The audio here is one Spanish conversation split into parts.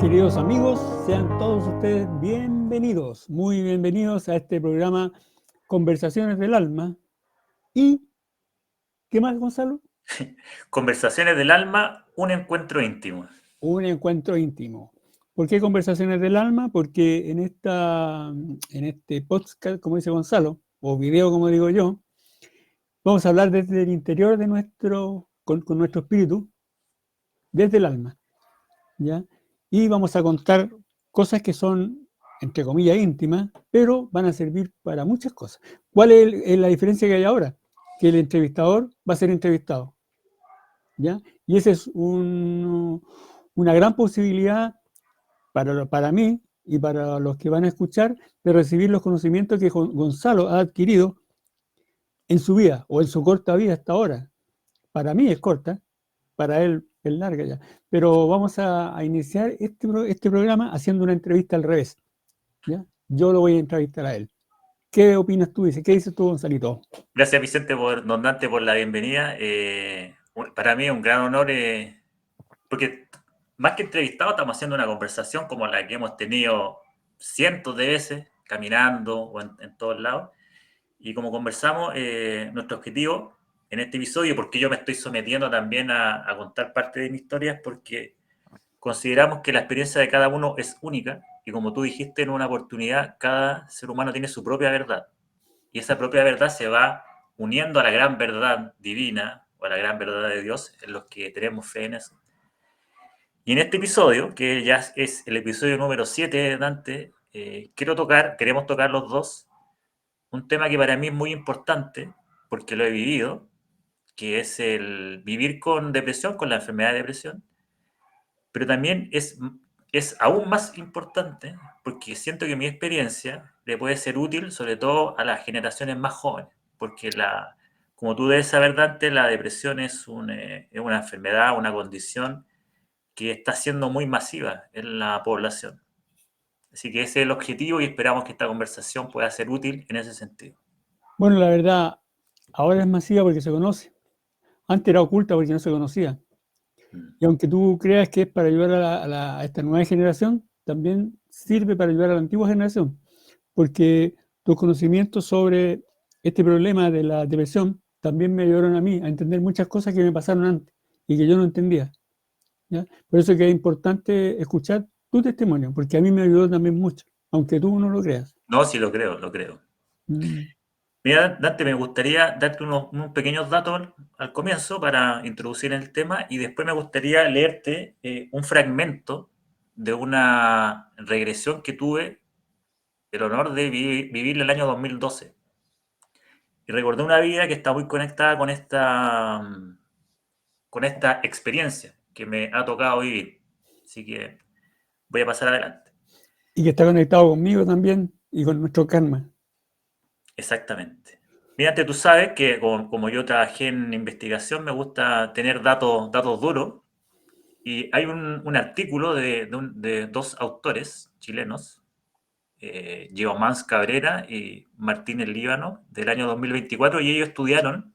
Queridos amigos, sean todos ustedes bienvenidos, muy bienvenidos a este programa Conversaciones del Alma. ¿Y qué más, Gonzalo? Conversaciones del alma, un encuentro íntimo. Un encuentro íntimo. ¿Por qué Conversaciones del Alma? Porque en este podcast, como dice Gonzalo, o video, como digo yo, vamos a hablar desde el interior de con nuestro espíritu, desde el alma, ¿ya? Y vamos a contar cosas que son, entre comillas, íntimas, pero van a servir para muchas cosas. ¿Cuál es la diferencia que hay ahora? Que el entrevistador va a ser entrevistado, ¿ya? Y esa es una gran posibilidad para mí y para los que van a escuchar de recibir los conocimientos que Gonzalo ha adquirido en su vida o en su corta vida hasta ahora. Para mí es corta, para él es larga ya. Pero vamos a iniciar este programa haciendo una entrevista al revés, ¿ya? Yo lo voy a entrevistar a él. ¿Qué opinas tú? ¿Qué dices tú, Gonzalito? Gracias, Vicente, Don Dante, por la bienvenida. Para mí es un gran honor, porque más que entrevistado, estamos haciendo una conversación como la que hemos tenido cientos de veces, caminando o en todos lados. Y como conversamos, nuestro objetivo en este episodio, porque yo me estoy sometiendo también a contar parte de mi historia, es porque consideramos que la experiencia de cada uno es única y, como tú dijiste en una oportunidad, cada ser humano tiene su propia verdad. Y esa propia verdad se va uniendo a la gran verdad divina o a la gran verdad de Dios, en los que tenemos fe en eso. Y en este episodio, que ya es el episodio número 7, Dante, queremos tocar los dos un tema que para mí es muy importante, porque lo he vivido, que es el vivir con depresión, con la enfermedad de depresión, pero también es aún más importante porque siento que mi experiencia le puede ser útil sobre todo a las generaciones más jóvenes, porque como tú debes saber, Dante, la depresión es una enfermedad, una condición que está siendo muy masiva en la población. Así que ese es el objetivo y esperamos que esta conversación pueda ser útil en ese sentido. Bueno, la verdad, ahora es masiva porque se conoce. Antes era oculta porque no se conocía. Mm. Y aunque tú creas que es para ayudar a esta nueva generación, también sirve para ayudar a la antigua generación, porque tus conocimientos sobre este problema de la depresión también me ayudaron a mí a entender muchas cosas que me pasaron antes y que yo no entendía, ¿ya? Por eso que es importante escuchar tu testimonio, porque a mí me ayudó también mucho, aunque tú no lo creas. No, sí, lo creo, lo creo. Mm. Mira, Dante, me gustaría darte unos pequeños datos al comienzo para introducir el tema y después me gustaría leerte un fragmento de una regresión que tuve el honor de vivir el año 2012. Y recordé una vida que está muy conectada con esta experiencia que me ha tocado vivir. Así que voy a pasar adelante. Y que está conectado conmigo también y con nuestro karma. Exactamente. Mira, tú sabes que como yo trabajé en investigación, me gusta tener datos duros. Y hay un artículo de dos autores chilenos, Geomans Cabrera y Martínez Líbano, del año 2024, y ellos estudiaron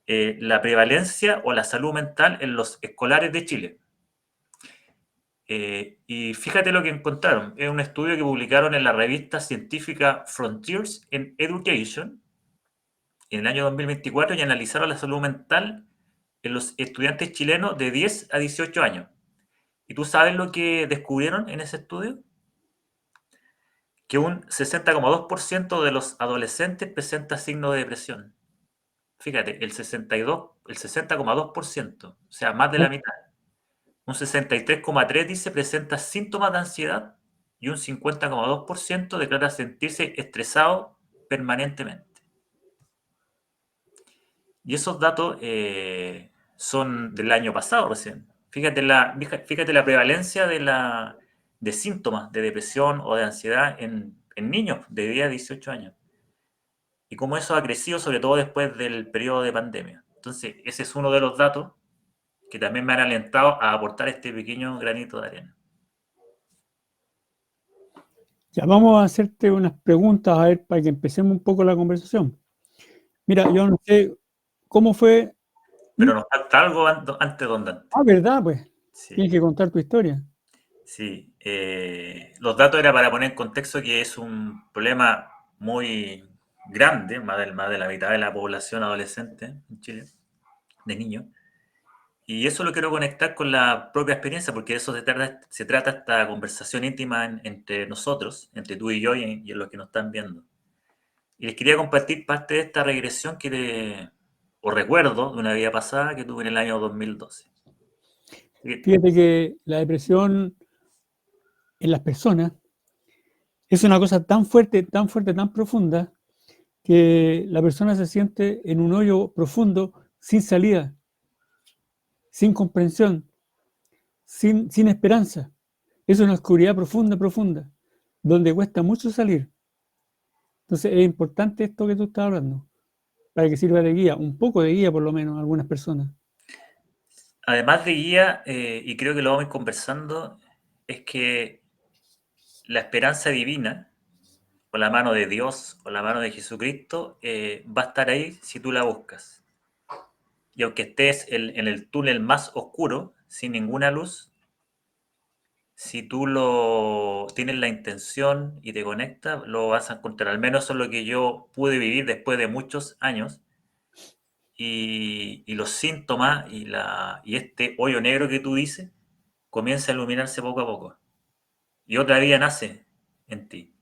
la prevalencia o la salud mental en los escolares de Chile. Y fíjate lo que encontraron. Es un estudio que publicaron en la revista científica Frontiers in Education en el año 2024 y analizaron la salud mental en los estudiantes chilenos de 10 a 18 años. ¿Y tú sabes lo que descubrieron en ese estudio? Que un 60,2% de los adolescentes presenta signos de depresión. Fíjate, el 60,2%, o sea, más de la mitad. Un 63,3% dice presenta síntomas de ansiedad y un 50,2% declara sentirse estresado permanentemente. Y esos datos son del año pasado recién. Fíjate la prevalencia de síntomas de depresión o de ansiedad en niños de 10 a 18 años. Y cómo eso ha crecido, sobre todo después del periodo de pandemia. Entonces, ese es uno de los datos que también me han alentado a aportar este pequeño granito de arena. Ya vamos a hacerte unas preguntas a ver para que empecemos un poco la conversación. Mira, yo no sé cómo fue. ¿Mm? Pero nos falta algo antes, don Dante. Ah, ¿verdad? Pues Sí. tienes que contar tu historia. Sí, los datos era para poner en contexto que es un problema muy grande, más de la mitad de la población adolescente en Chile, de niños. Y eso lo quiero conectar con la propia experiencia, porque de eso se trata esta conversación íntima entre nosotros, entre tú y yo y los que nos están viendo. Y les quería compartir parte de esta regresión o recuerdo de una vida pasada que tuve en el año 2012. Fíjate que la depresión en las personas es una cosa tan fuerte, tan fuerte, tan profunda, que la persona se siente en un hoyo profundo, sin salida, sin comprensión, sin esperanza. Es una oscuridad profunda, profunda, donde cuesta mucho salir. Entonces es importante esto que tú estás hablando, para que sirva de guía, un poco de guía por lo menos a algunas personas. Además de guía, y creo que lo vamos a ir conversando, es que la esperanza divina, o la mano de Dios, o la mano de Jesucristo, va a estar ahí si tú la buscas. Y aunque estés en el túnel más oscuro, sin ninguna luz, si tú tienes la intención y te conectas, lo vas a encontrar. Al menos eso es lo que yo pude vivir después de muchos años. Y los síntomas y este hoyo negro que tú dices comienza a iluminarse poco a poco. Y otra vida nace en ti.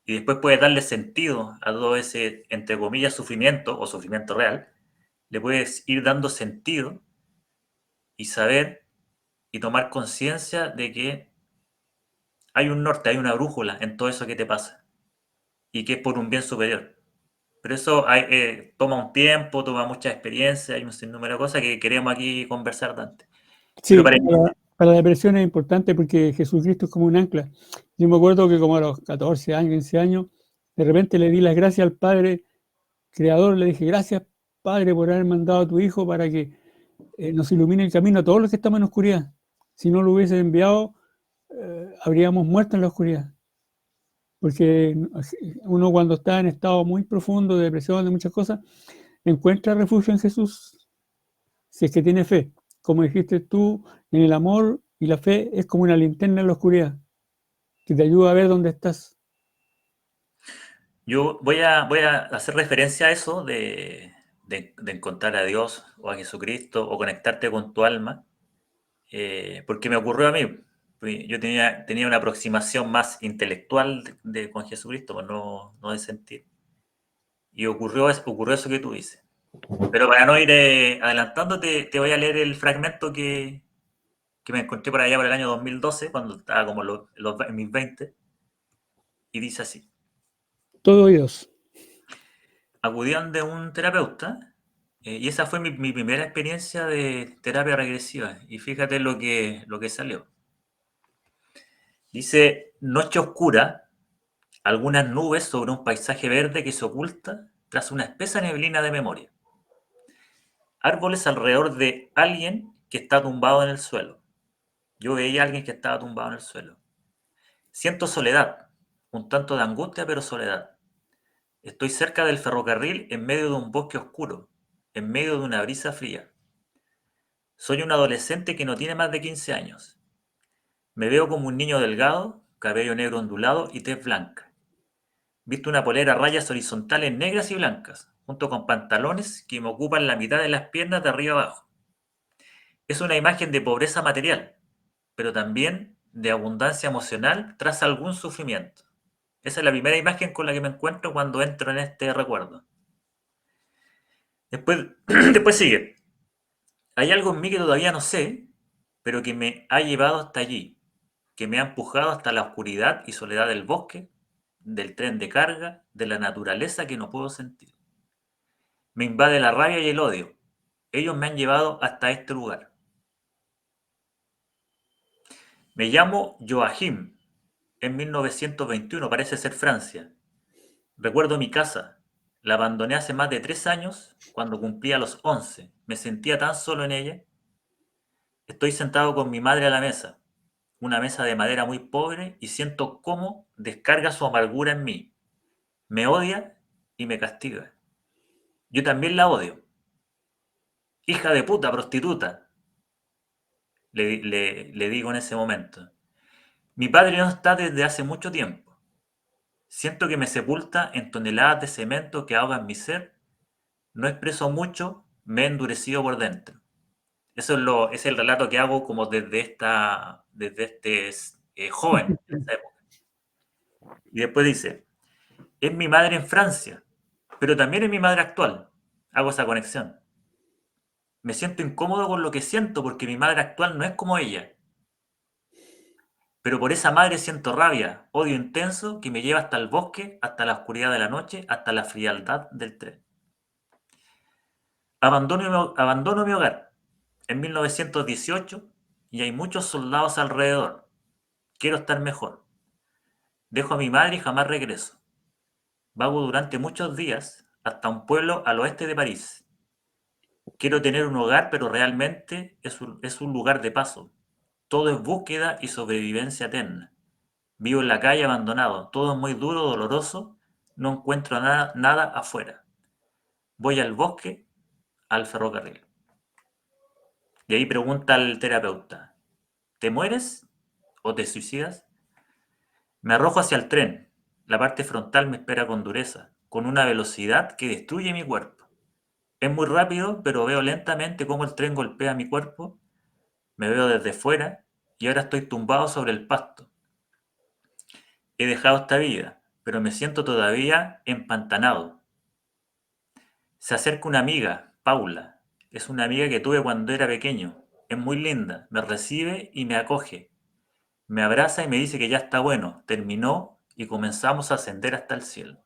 Y después puedes darle sentido a todo ese, entre comillas, sufrimiento o sufrimiento real. Le puedes ir dando sentido y saber y tomar conciencia de que hay un norte, hay una brújula en todo eso que te pasa y que es por un bien superior. Pero eso toma un tiempo, toma mucha experiencia, hay un sinnúmero de cosas que queremos aquí conversar antes. Pero Sí, para para la depresión es importante porque Jesucristo es como un ancla. Yo me acuerdo que como a los 14 años, 15 años, de repente le di las gracias al Padre Creador, le dije, gracias Padre por haber mandado a tu Hijo para que nos ilumine el camino a todos los que estamos en oscuridad. Si no lo hubiese enviado, habríamos muerto en la oscuridad. Porque uno cuando está en estado muy profundo de depresión, de muchas cosas, encuentra refugio en Jesús si es que tiene fe. Como dijiste tú, en el amor y la fe es como una linterna en la oscuridad, que te ayuda a ver dónde estás. yo voy a hacer referencia a eso de encontrar a Dios o a Jesucristo o conectarte con tu alma, porque me ocurrió a mí. Yo tenía una aproximación más intelectual con Jesucristo, pues no de sentir. Y ocurrió eso que tú dices. Pero para no ir adelantándote, te voy a leer el fragmento que me encontré por allá por el año 2012, cuando estaba como en mis 20, y dice así. Todo Dios. Acudí de un terapeuta y esa fue mi primera experiencia de terapia regresiva. Y fíjate lo que salió. Dice, noche oscura, algunas nubes sobre un paisaje verde que se oculta tras una espesa neblina de memoria. Árboles alrededor de alguien que está tumbado en el suelo. Yo veía a alguien que estaba tumbado en el suelo. Siento soledad, un tanto de angustia, pero soledad. Estoy cerca del ferrocarril en medio de un bosque oscuro, en medio de una brisa fría. Soy un adolescente que no tiene más de 15 años. Me veo como un niño delgado, cabello negro ondulado y tez blanca. Visto una polera a rayas horizontales negras y blancas, junto con pantalones que me ocupan la mitad de las piernas de arriba abajo. Es una imagen de pobreza material, pero también de abundancia emocional tras algún sufrimiento. Esa es la primera imagen con la que me encuentro cuando entro en este recuerdo. Después, después sigue. Hay algo en mí que todavía no sé, pero que me ha llevado hasta allí, que me ha empujado hasta la oscuridad y soledad del bosque, del tren de carga, de la naturaleza que no puedo sentir. Me invade la rabia y el odio. Ellos me han llevado hasta este lugar. Me llamo Joachim. En 1921, parece ser Francia. Recuerdo mi casa. La abandoné hace más de 3 años, cuando cumplía los 11. Me sentía tan solo en ella. Estoy sentado con mi madre a la mesa, una mesa de madera muy pobre, y siento cómo descarga su amargura en mí. Me odia y me castiga. Yo también la odio. Hija de puta, prostituta, le digo en ese momento. Mi padre no está desde hace mucho tiempo. Siento que me sepulta en toneladas de cemento que ahogan mi ser. No expreso mucho, me he endurecido por dentro. Eso es el relato que hago como desde joven, en esa época. Y después dice, es mi madre en Francia, pero también es mi madre actual. Hago esa conexión. Me siento incómodo con lo que siento porque mi madre actual no es como ella. Pero por esa madre siento rabia, odio intenso que me lleva hasta el bosque, hasta la oscuridad de la noche, hasta la frialdad del tren. Abandono mi hogar en 1918 y hay muchos soldados alrededor. Quiero estar mejor. Dejo a mi madre y jamás regreso. Vago durante muchos días hasta un pueblo al oeste de París. Quiero tener un hogar, pero realmente es un lugar de paso. Todo es búsqueda y sobrevivencia eterna. Vivo en la calle abandonado. Todo es muy duro, doloroso. No encuentro nada afuera. Voy al bosque, al ferrocarril. Y ahí pregunta al terapeuta, ¿te mueres o te suicidas? Me arrojo hacia el tren. La parte frontal me espera con dureza, con una velocidad que destruye mi cuerpo. Es muy rápido, pero veo lentamente cómo el tren golpea mi cuerpo. Me veo desde fuera y ahora estoy tumbado sobre el pasto. He dejado esta vida, pero me siento todavía empantanado. Se acerca una amiga, Paula. Es una amiga que tuve cuando era pequeño. Es muy linda, me recibe y me acoge. Me abraza y me dice que ya está bueno, terminó y comenzamos a ascender hasta el cielo.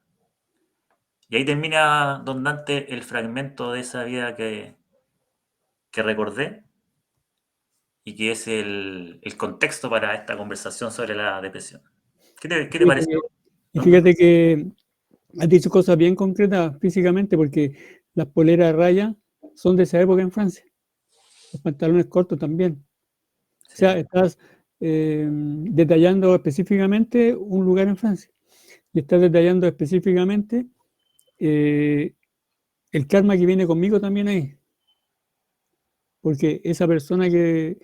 Y ahí termina, don Dante, el fragmento de esa vida que recordé y que es el contexto para esta conversación sobre la depresión. ¿Qué te Fíjate pareció, que, y don Dante? fíjate que has dicho cosas bien concretas físicamente porque las poleras a raya son de esa época en Francia, los pantalones cortos también. O sea, Sí, estás detallando específicamente un lugar en Francia y estás detallando específicamente eh, el karma que viene conmigo también ahí, porque esa persona que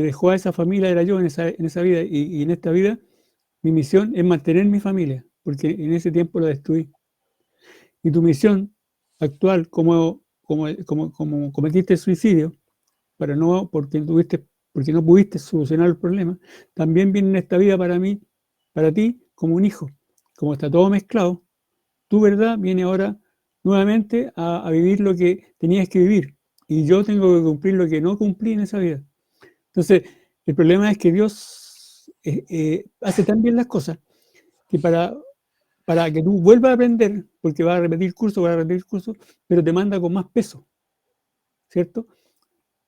dejó a esa familia era yo en esa vida y en esta vida mi misión es mantener mi familia, porque en ese tiempo la destruí. Y tu misión actual, como cometiste el suicidio, porque no pudiste solucionar el problema, también viene en esta vida para mí, para ti, como un hijo. Como está todo mezclado, tu verdad viene ahora nuevamente a vivir lo que tenías que vivir. Y yo tengo que cumplir lo que no cumplí en esa vida. Entonces, el problema es que Dios hace tan bien las cosas que para que tú vuelvas a aprender, porque vas a repetir curso, pero te manda con más peso, ¿cierto?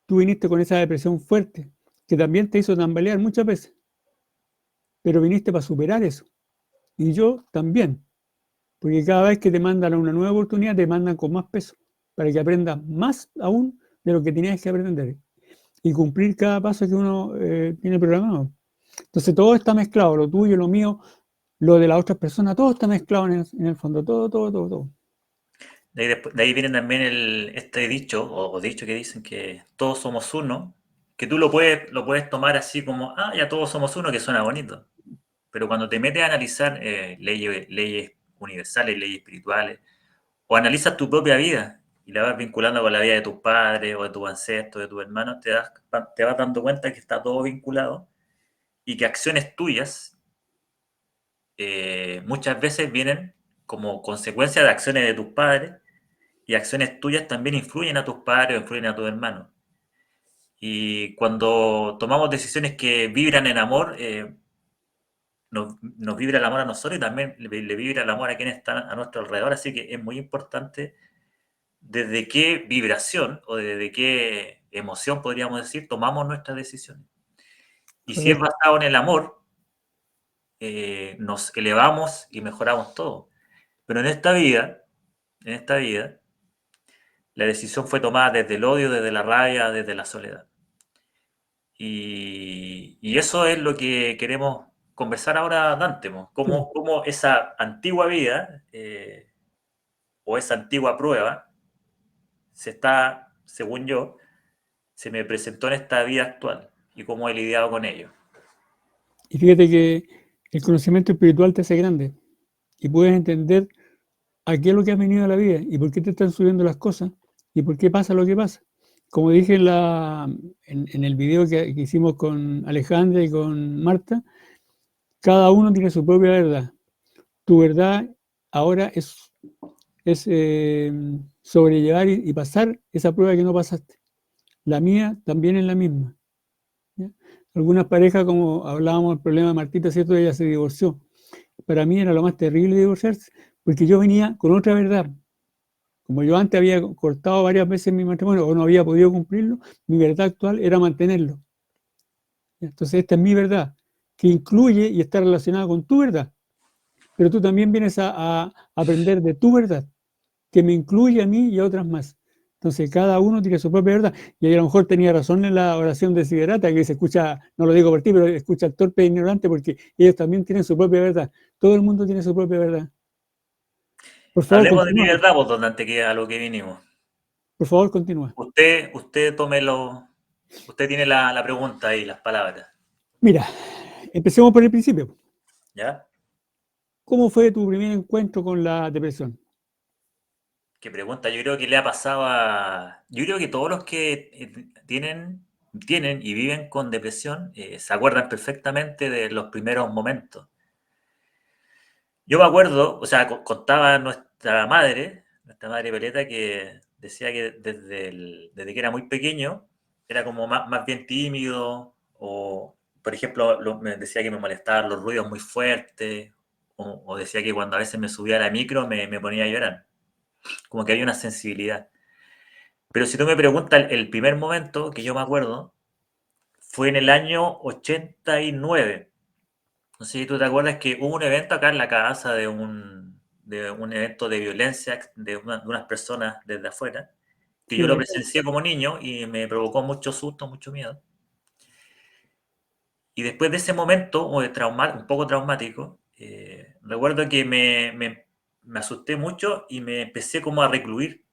Tú viniste con esa depresión fuerte, que también te hizo tambalear muchas veces, pero viniste para superar eso. Y yo también, porque cada vez que te mandan una nueva oportunidad, te mandan con más peso, para que aprendas más aún de lo que tenías que aprender y cumplir cada paso que uno tiene programado. Entonces todo está mezclado, lo tuyo, lo mío, lo de las otras personas, todo está mezclado en el fondo, todo. de ahí viene también este dicho, o dicho que dicen que todos somos uno, que tú lo puedes tomar así como, ah, ya todos somos uno, que suena bonito. Pero cuando te metes a analizar leyes universales, leyes espirituales, o analizas tu propia vida y la vas vinculando con la vida de tus padres o de tus ancestros, de tus hermanos, te vas dando cuenta que está todo vinculado y que acciones tuyas muchas veces vienen como consecuencia de acciones de tus padres y acciones tuyas también influyen a tus padres o influyen a tus hermanos. Y cuando tomamos decisiones que vibran en amor, nos vibra el amor a nosotros y también le vibra el amor a quienes están a nuestro alrededor. Así que es muy importante desde qué vibración o desde qué emoción, podríamos decir, tomamos nuestras decisiones. Y si es Correcto. basado en el amor, nos elevamos y mejoramos todo. Pero en esta vida, la decisión fue tomada desde el odio, desde la rabia, desde la soledad. Y eso es lo que queremos conversar ahora, Dante, po. Sí. Cómo esa antigua vida o esa antigua prueba según yo, se me presentó en esta vida actual y cómo he lidiado con ello. Y fíjate que el conocimiento espiritual te hace grande y puedes entender a qué es lo que has venido a la vida y por qué te están subiendo las cosas y por qué pasa lo que pasa. Como dije en el video que hicimos con Alejandra y con Marta, cada uno tiene su propia verdad. Tu verdad ahora es sobrellevar y pasar esa prueba que no pasaste. La mía también es la misma. ¿Ya? Algunas parejas, como hablábamos del problema de Martita, ¿cierto? Ella se divorció. Para mí era lo más terrible divorciarse, porque yo venía con otra verdad. Como yo antes había cortado varias veces mi matrimonio o no había podido cumplirlo, mi verdad actual era mantenerlo. Entonces esta es mi verdad, que incluye y está relacionada con tu verdad. Pero tú también vienes a aprender de tu verdad, que me incluye a mí y a otras más. Entonces cada uno tiene su propia verdad. Y ahí a lo mejor tenía razón en la oración de Siderata, que se escucha, no lo digo por ti, pero escucha el torpe e ignorante, porque ellos también tienen su propia verdad. Todo el mundo tiene su propia verdad. Por favor, Hablemos de mi continúa. verdad, pues, donde antes que a lo que vinimos. Por favor, continúa. Usted tómelo, usted tiene la pregunta y las palabras, Mira, empecemos por el principio. ¿ya? ¿Cómo fue tu primer encuentro con la depresión? ¿Qué pregunta? Yo creo que le ha pasado a... Yo creo que todos los que tienen y viven con depresión se acuerdan perfectamente de los primeros momentos. Yo me acuerdo, o sea, contaba nuestra madre Violeta, que decía que desde que era muy pequeño era como más bien tímido, o por ejemplo me decía que me molestaban los ruidos muy fuertes, o decía que cuando a veces me subía a la micro me ponía a llorar, como que había una sensibilidad. Pero si tú me preguntas, el primer momento que yo me acuerdo fue en el año 89. No sé si tú te acuerdas que hubo un evento acá en la casa de un evento de violencia de unas personas desde afuera, que yo Sí, lo presencié como niño y me provocó mucho susto, mucho miedo. Y después de ese momento, un poco traumático, recuerdo que me asusté mucho y me empecé como a recluir.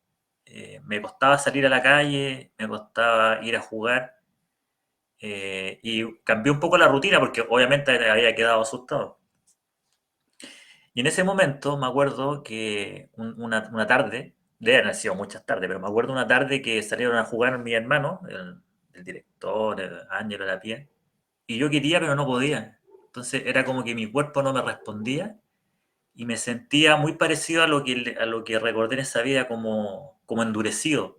Me costaba salir a la calle, me costaba ir a jugar, y cambié un poco la rutina porque obviamente había quedado asustado. Y en ese momento me acuerdo que una tarde, deben haber sido muchas tardes, pero me acuerdo una tarde que salieron a jugar mis hermanos, el director, el Ángelo, la Pía, y yo quería pero no podía. Entonces era como que mi cuerpo no me respondía y me sentía muy parecido a lo que recordé en esa vida como endurecido,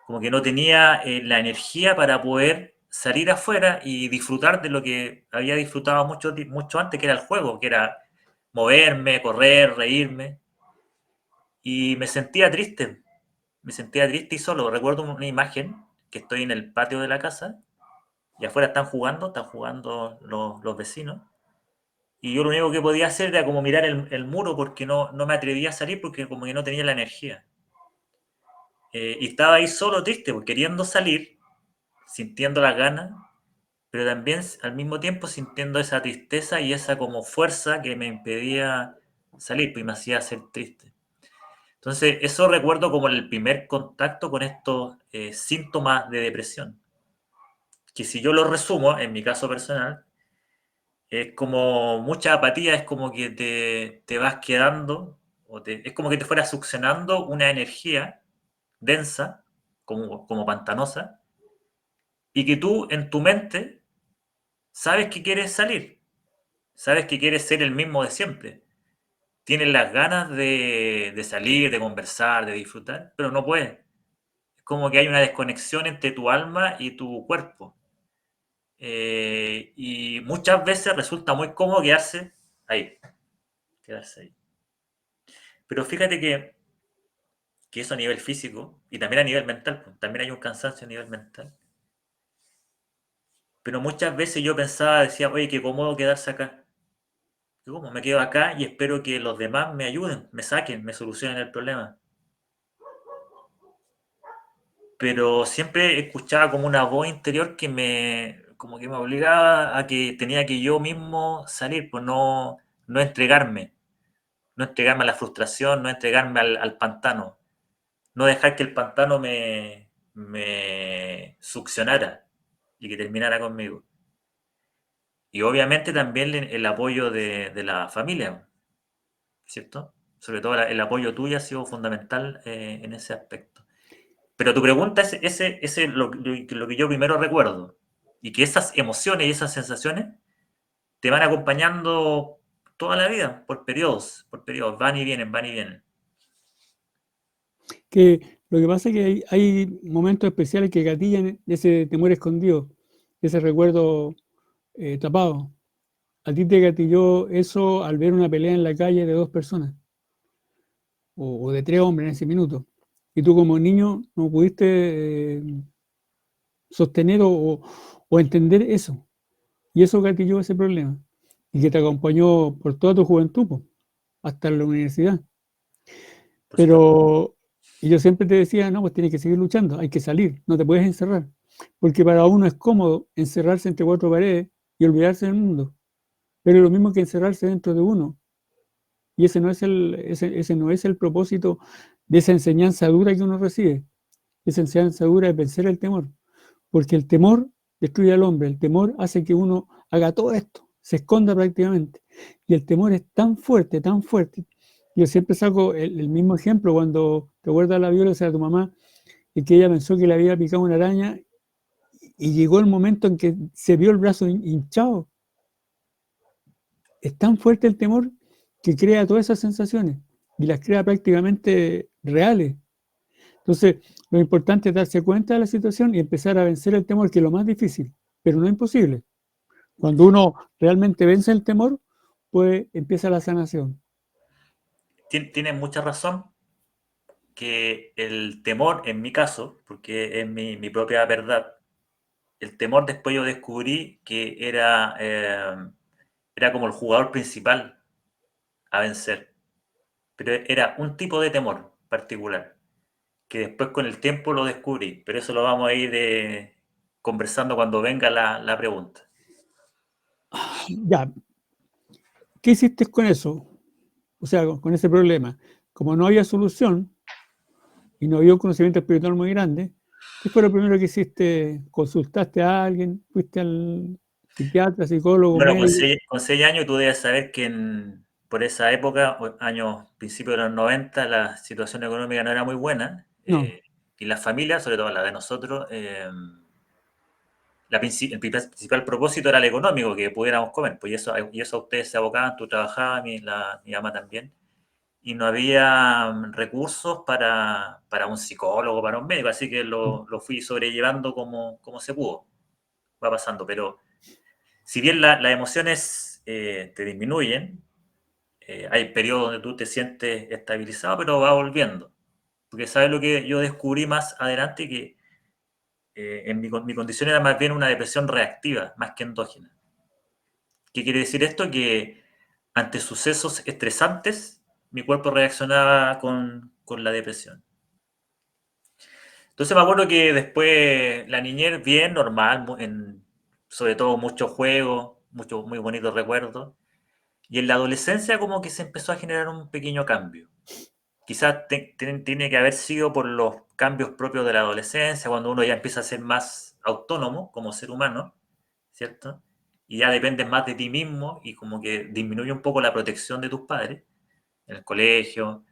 como que no tenía la energía para poder salir afuera y disfrutar de lo que había disfrutado mucho antes, que era el juego, que era moverme, correr, reírme. Y me sentía triste y solo. Recuerdo una imagen que estoy en el patio de la casa y afuera están jugando los vecinos. Y yo lo único que podía hacer era como mirar el muro porque no me atrevía a salir porque como que no tenía la energía. Y estaba ahí solo triste, porque queriendo salir, sintiendo las ganas, pero también al mismo tiempo sintiendo esa tristeza y esa como fuerza que me impedía salir, pues me hacía ser triste. Entonces, eso recuerdo como el primer contacto con estos síntomas de depresión, que si yo lo resumo, en mi caso personal, es como mucha apatía, es como que te vas quedando, es como que te fuera succionando una energía densa, como pantanosa, y que tú en tu mente sabes que quieres salir, sabes que quieres ser el mismo de siempre. Tienes las ganas de salir, de conversar, de disfrutar, pero no puedes. Es como que hay una desconexión entre tu alma y tu cuerpo. Y muchas veces resulta muy cómodo ahí, quedarse ahí. Pero fíjate que eso a nivel físico y también a nivel mental, pues, también hay un cansancio a nivel mental. Pero muchas veces yo pensaba, decía, oye, qué cómodo quedarse acá. Yo como me quedo acá y espero que los demás me ayuden, me saquen, me solucionen el problema. Pero siempre escuchaba como una voz interior como que me obligaba a que tenía que yo mismo salir, pues no entregarme a la frustración, no entregarme al pantano, no dejar que el pantano me succionara y que terminara conmigo. Y obviamente también el apoyo de la familia, ¿cierto? Sobre todo el apoyo tuyo ha sido fundamental en ese aspecto. Pero tu pregunta es lo que yo primero recuerdo. Y que esas emociones y esas sensaciones te van acompañando toda la vida, por periodos, van y vienen, van y vienen. Que lo que pasa es que hay momentos especiales que gatillan ese temor escondido, ese recuerdo tapado. A ti te gatilló eso al ver una pelea en la calle de dos personas o de tres hombres en ese minuto. Y tú como niño no pudiste sostener o entender eso. Y eso gatilló ese problema. Y que te acompañó por toda tu juventud, po, hasta la universidad. Por supuesto. Pero y yo siempre te decía, no, pues tienes que seguir luchando, hay que salir, no te puedes encerrar. Porque para uno es cómodo encerrarse entre cuatro paredes y olvidarse del mundo. Pero es lo mismo que encerrarse dentro de uno. Y ese no es el propósito de esa enseñanza dura que uno recibe. Esa enseñanza dura es vencer el temor. Porque el temor destruye al hombre, el temor hace que uno haga todo esto, se esconda prácticamente. Y el temor es tan fuerte, tan fuerte. Yo siempre saco el mismo ejemplo cuando te acuerdas la violencia de tu mamá y que ella pensó que le había picado una araña y llegó el momento en que se vio el brazo hinchado. Es tan fuerte el temor que crea todas esas sensaciones y las crea prácticamente reales. Entonces, lo importante es darse cuenta de la situación y empezar a vencer el temor, que es lo más difícil, pero no imposible. Cuando uno realmente vence el temor, pues empieza la sanación. Tienes mucha razón que el temor, en mi caso, porque es mi propia verdad, el temor después yo descubrí que era como el jugador principal a vencer. Pero era un tipo de temor particular, que después con el tiempo lo descubrí, pero eso lo vamos a ir conversando cuando venga la pregunta. Ya, ¿qué hiciste con eso? O sea, con ese problema. Como no había solución y no había un conocimiento espiritual muy grande, ¿qué fue lo primero que hiciste? ¿Consultaste a alguien? ¿Fuiste al psiquiatra, psicólogo, Bueno, médico? con 6 años tú debes saber que por esa época, años, principios de los 90, la situación económica no era muy buena No, y las familias, sobre todo la de nosotros, el principal propósito era el económico, que pudiéramos comer, pues y eso ustedes se abocaban, tú trabajabas, mi mamá también, y no había recursos para un psicólogo, para un médico, así que lo fui sobrellevando como se pudo, va pasando, pero si bien las emociones te disminuyen, hay periodos donde tú te sientes estabilizado, pero va volviendo, porque sabes lo que yo descubrí más adelante, que mi condición era más bien una depresión reactiva, más que endógena. ¿Qué quiere decir esto? Que ante sucesos estresantes, mi cuerpo reaccionaba con la depresión. Entonces me acuerdo que después la niñez bien normal, sobre todo muchos juegos, muchos muy bonitos recuerdos. Y en la adolescencia como que se empezó a generar un pequeño cambio. Quizás tiene que haber sido por los cambios propios de la adolescencia, cuando uno ya empieza a ser más autónomo como ser humano, ¿cierto? Y ya dependes más de ti mismo y como que disminuye un poco la protección de tus padres en el colegio.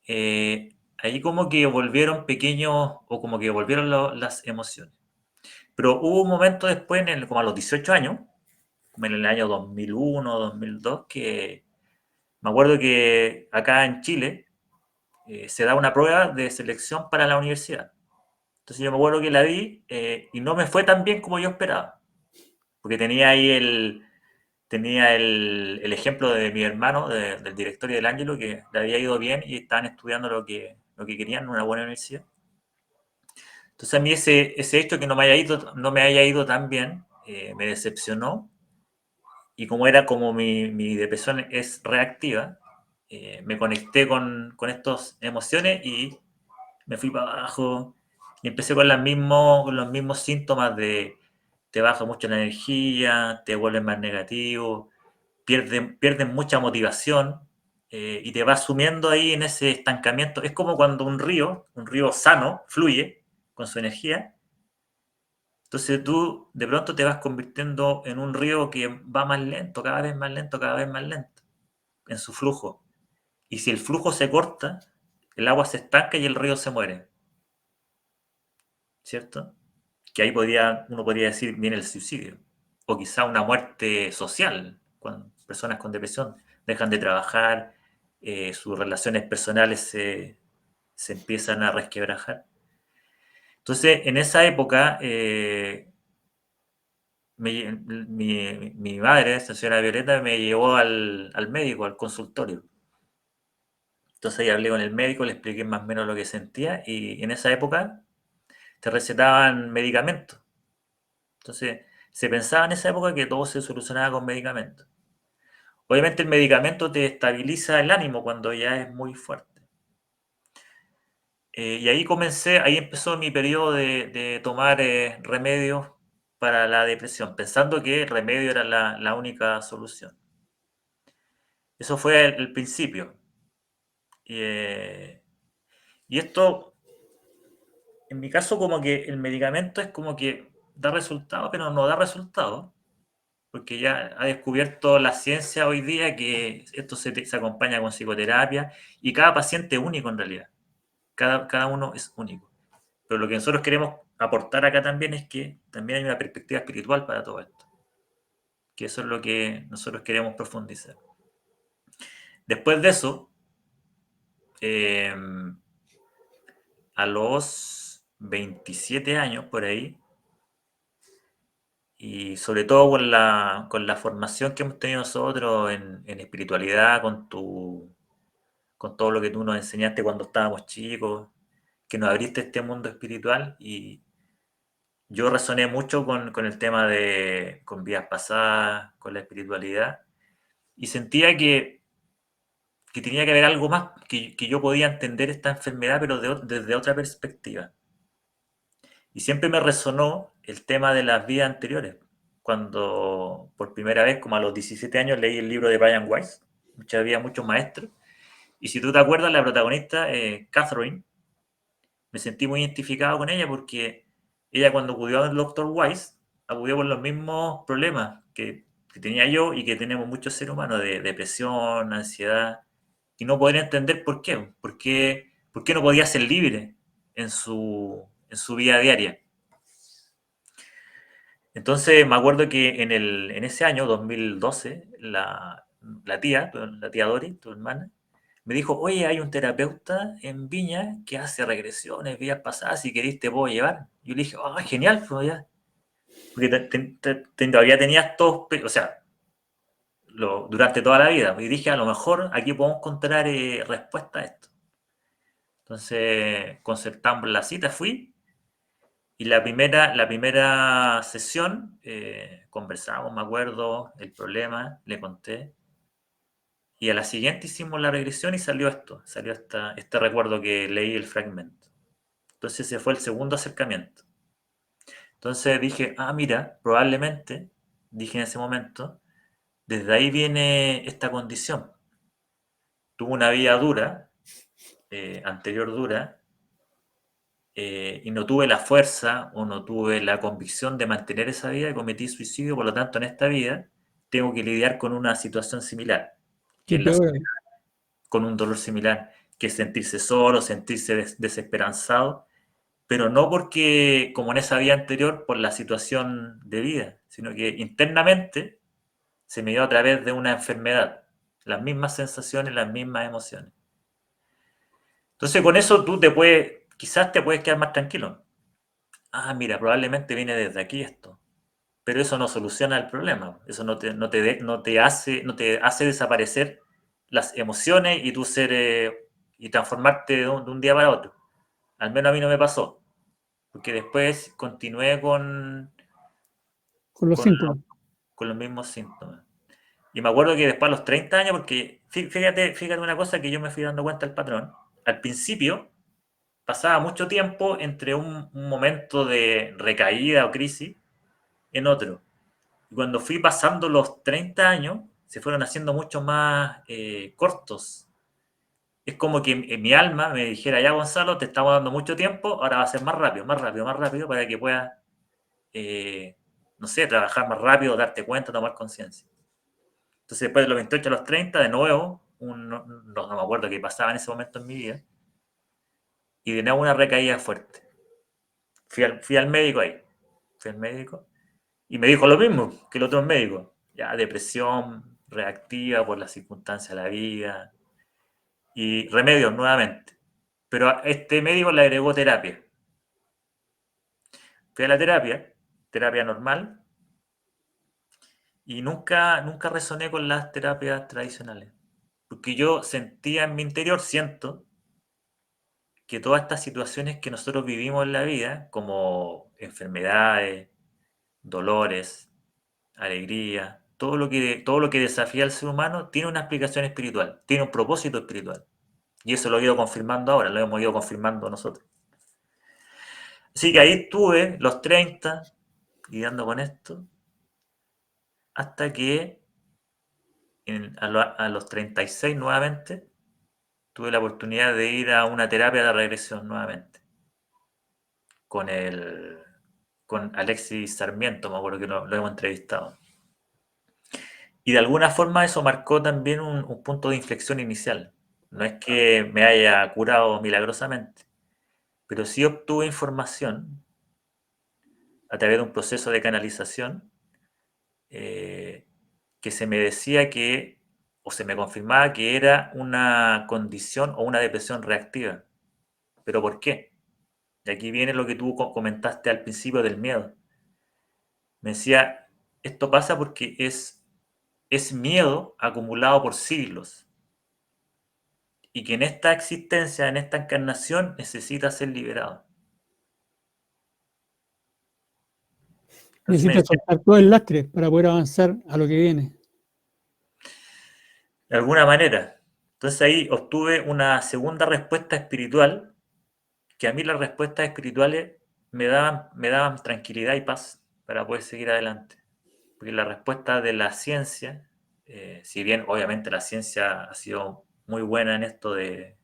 Ahí como que volvieron pequeños o como que volvieron las emociones. Pero hubo un momento después, como a los 18 años, como en el año 2001, 2002, que me acuerdo que acá en Chile se da una prueba de selección para la universidad. Entonces yo me acuerdo que la vi y no me fue tan bien como yo esperaba, porque tenía el ejemplo de mi hermano, del directorio del Ángelo, que le había ido bien y estaban estudiando lo que querían en una buena universidad. Entonces a mí ese hecho que no me haya ido tan bien me decepcionó, y como mi depresión es reactiva, me conecté con estas emociones y me fui para abajo y empecé con los mismos síntomas de te baja mucho la energía, te vuelves más negativo, pierdes mucha motivación y te vas sumiendo ahí en ese estancamiento. Es como cuando un río sano, fluye con su energía Entonces tú de pronto te vas convirtiendo en un río que va más lento, cada vez más lento, cada vez más lento en su flujo. Y si el flujo se corta, el agua se estanca y el río se muere, ¿cierto? Que ahí uno podría decir viene el suicidio. O quizá una muerte social, cuando personas con depresión dejan de trabajar, sus relaciones personales se empiezan a resquebrajar. Entonces, en esa época, mi madre, esta señora Violeta, me llevó al médico, al consultorio. Entonces ahí hablé con el médico, le expliqué más o menos lo que sentía y en esa época te recetaban medicamentos. Entonces se pensaba en esa época que todo se solucionaba con medicamentos. Obviamente el medicamento te estabiliza el ánimo cuando ya es muy fuerte. Y ahí empezó mi periodo de tomar remedios para la depresión, pensando que el remedio era la única solución. Eso fue el principio. Y, y esto, en mi caso, como que el medicamento es como que da resultado, pero no da resultado, porque ya ha descubierto la ciencia hoy día que esto se acompaña con psicoterapia y cada paciente es único en realidad. Cada uno es único. Pero lo que nosotros queremos aportar acá también es que también hay una perspectiva espiritual para todo esto, que eso es lo que nosotros queremos profundizar. Después de eso, eh, a los 27 años por ahí, y sobre todo con la formación que hemos tenido nosotros en espiritualidad, con todo lo que tú nos enseñaste cuando estábamos chicos, que nos abriste este mundo espiritual y yo resoné mucho con el tema con vidas pasadas, con la espiritualidad y sentía que tenía que haber algo más, que yo podía entender esta enfermedad pero desde otra perspectiva. Y siempre me resonó el tema de las vidas anteriores. Cuando por primera vez, como a los 17 años, leí el libro de Brian Weiss, había muchos maestros. Y si tú te acuerdas, la protagonista, Catherine, me sentí muy identificado con ella porque ella cuando acudió al doctor Weiss, acudió por los mismos problemas que tenía yo y que tenemos muchos seres humanos, de depresión, ansiedad, y no poder entender por qué. ¿Por qué no podía ser libre en su vida diaria? Entonces me acuerdo que en ese año, 2012, la tía Dori, tu hermana, me dijo, oye, hay un terapeuta en Viña que hace regresiones, vidas pasadas, si querés te puedo llevar. Yo le dije, ah, genial, pues ya. Porque todavía tenías todos, o sea, durante toda la vida. Y dije, a lo mejor aquí podemos encontrar respuesta a esto. Entonces concertamos la cita, fui. Y la primera sesión conversamos, me acuerdo, el problema, le conté. Y a la siguiente hicimos la regresión y salió este recuerdo que leí el fragmento. Entonces ese fue el segundo acercamiento. Entonces dije, ah, mira, probablemente, dije en ese momento, desde ahí viene esta condición. Tuve una vida dura, anterior dura, y no tuve la fuerza o no tuve la convicción de mantener esa vida y cometí suicidio, por lo tanto en esta vida tengo que lidiar con una situación similar, que Y es peor, con un dolor similar, que es sentirse solo, sentirse desesperanzado, pero no porque, como en esa vida anterior, por la situación de vida, sino que internamente se me dio a través de una enfermedad, las mismas sensaciones, las mismas emociones. Entonces con eso quizás te puedes quedar más tranquilo. Ah, mira, probablemente viene desde aquí esto. Pero eso no soluciona el problema. Eso no te hace desaparecer las emociones y tu ser y transformarte de un día para otro. Al menos a mí no me pasó. Porque después continué con los con, síntomas. con los mismos síntomas. Y me acuerdo que después a los 30 años, porque fíjate una cosa que yo me fui dando cuenta del patrón. Al principio pasaba mucho tiempo entre un momento de recaída o crisis en otro. Y cuando fui pasando los 30 años, se fueron haciendo mucho más cortos. Es como que en mi alma me dijera, ya Gonzalo, te estamos dando mucho tiempo, ahora va a ser más rápido, más rápido, más rápido para que puedas no sé, trabajar más rápido, darte cuenta, tomar conciencia. Entonces, después de los 28 a los 30, de nuevo, no me acuerdo qué pasaba en ese momento en mi vida, y de nuevo una recaída fuerte. Fui al médico ahí, fui al médico, y me dijo lo mismo que el otro médico, ya depresión reactiva por las circunstancias de la vida, y remedios nuevamente. Pero a este médico le agregó terapia. Fui a la terapia normal, y nunca resoné con las terapias tradicionales. Porque yo sentía en mi interior, siento, que todas estas situaciones que nosotros vivimos en la vida, como enfermedades, dolores, alegría, todo lo que desafía al ser humano, tiene una explicación espiritual, tiene un propósito espiritual. Y eso lo he ido confirmando ahora, lo hemos ido confirmando nosotros. Así que ahí estuve los 30 lidiando con esto, hasta que a los 36 nuevamente tuve la oportunidad de ir a una terapia de regresión nuevamente con con Alexis Sarmiento, me acuerdo que lo hemos entrevistado. Y de alguna forma eso marcó también un punto de inflexión inicial. No es que me haya curado milagrosamente, pero sí obtuve información a través de un proceso de canalización, eh, que se me decía que, o se me confirmaba que era una condición o una depresión reactiva. ¿Pero por qué? Y aquí viene lo que tú comentaste al principio del miedo. Me decía, esto pasa porque es miedo acumulado por siglos y que en esta existencia, en esta encarnación, necesita ser liberado. Así me Necesitas decía, soltar todo el lastre para poder avanzar a lo que viene. de alguna manera. Entonces ahí obtuve una segunda respuesta espiritual, que a mí las respuestas espirituales me daban tranquilidad y paz para poder seguir adelante. Porque la respuesta de la ciencia, si bien obviamente la ciencia ha sido muy buena en esto de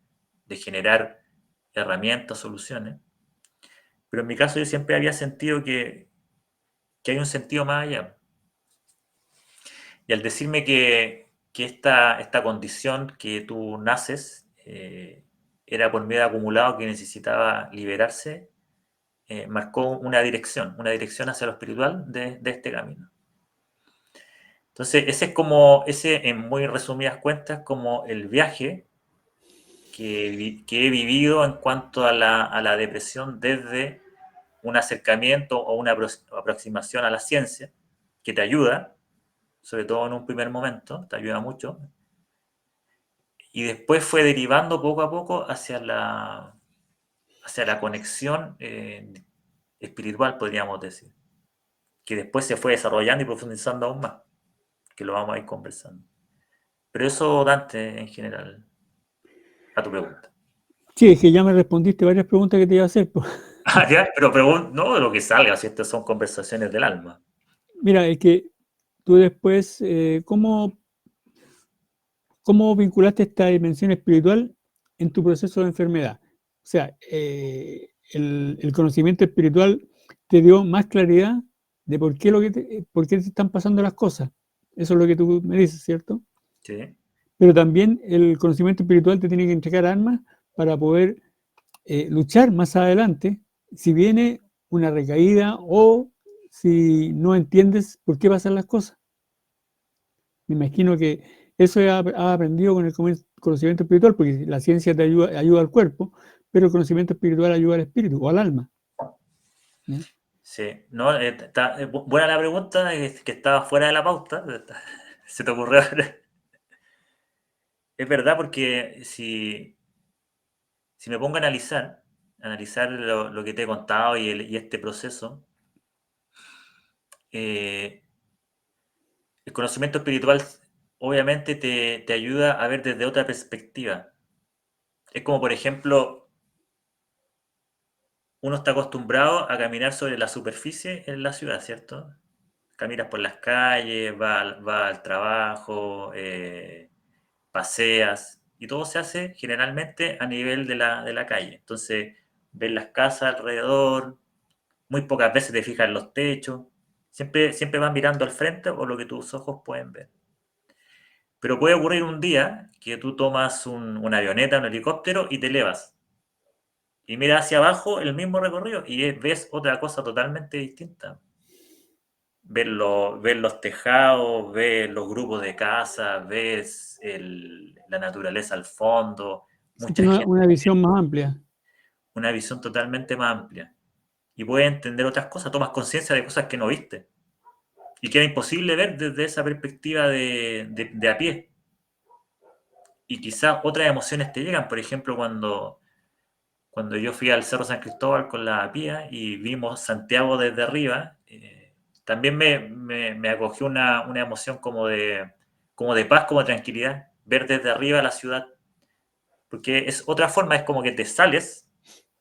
generar herramientas, soluciones, pero en mi caso yo siempre había sentido que hay un sentido más allá. Y al decirme que esta condición que tú naces, era por miedo acumulado que necesitaba liberarse, marcó una dirección hacia lo espiritual de este camino. Entonces, ese en muy resumidas cuentas, como el viaje que he vivido en cuanto a la depresión desde un acercamiento o una aproximación a la ciencia, que te ayuda, sobre todo en un primer momento, te ayuda mucho, y después fue derivando poco a poco hacia la conexión, espiritual, podríamos decir, que después se fue desarrollando y profundizando aún más, que lo vamos a ir conversando. Pero eso, Dante, en general, a tu pregunta. Sí, es que ya me respondiste varias preguntas que te iba a hacer, pues. Ah, ya, pero no de lo que salga, si estas son conversaciones del alma. Mira, es que tú después, ¿cómo vinculaste esta dimensión espiritual en tu proceso de enfermedad? O sea, el conocimiento espiritual te dio más claridad de por qué te están pasando las cosas. Eso es lo que tú me dices, ¿cierto? Sí, Pero también el conocimiento espiritual te tiene que entregar armas para poder luchar más adelante si viene una recaída o si no entiendes por qué pasan las cosas. Me imagino que eso has aprendido con el conocimiento espiritual, porque la ciencia te ayuda al cuerpo, pero el conocimiento espiritual ayuda al espíritu o al alma. ¿Ya? sí. No, buena la pregunta, que estaba fuera de la pauta. Se te ocurrió ahora. Es verdad, porque si me pongo a analizar lo que te he contado y este proceso, eh, el conocimiento espiritual obviamente te ayuda a ver desde otra perspectiva. Es como, por ejemplo, uno está acostumbrado a caminar sobre la superficie en la ciudad, ¿cierto? Caminas por las calles, va al trabajo, paseas, y todo se hace generalmente a nivel de la calle. Entonces, ves las casas alrededor, muy pocas veces te fijas en los techos, siempre vas mirando al frente o lo que tus ojos pueden ver. Pero puede ocurrir un día que tú tomas una avioneta, un helicóptero y te elevas. Y miras hacia abajo el mismo recorrido y ves otra cosa totalmente distinta. Ves los tejados, ves los grupos de casa, ves la naturaleza al fondo, Existe mucha gente, una visión más amplia. una visión totalmente más amplia. Y puedes entender otras cosas, tomas conciencia de cosas que no viste. Y que era imposible ver desde esa perspectiva de a pie. Y quizás otras emociones te llegan, por ejemplo, cuando yo fui al Cerro San Cristóbal con la pía y vimos Santiago desde arriba, también me acogió una emoción como de paz, como de tranquilidad, ver desde arriba la ciudad. Porque es otra forma, es como que te sales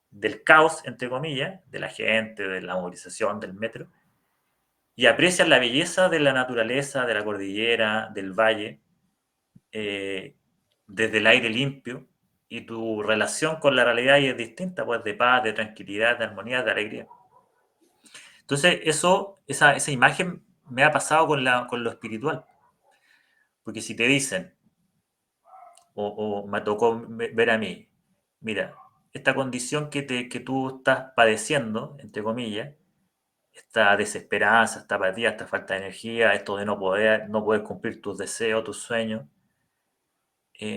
del caos, entre comillas, de la gente, de la movilización, del metro, y aprecias la belleza de la naturaleza, de la cordillera, del valle, eh, desde el aire limpio, y tu relación con la realidad ahí es distinta, pues de paz, de tranquilidad, de armonía, de alegría. Entonces, esa imagen me ha pasado con lo espiritual. Porque si te dicen, o me tocó ver a mí, mira, esta condición que tú estás padeciendo, entre comillas, esta desesperanza, esta apatía, esta falta de energía, esto de no poder cumplir tus deseos, tus sueños,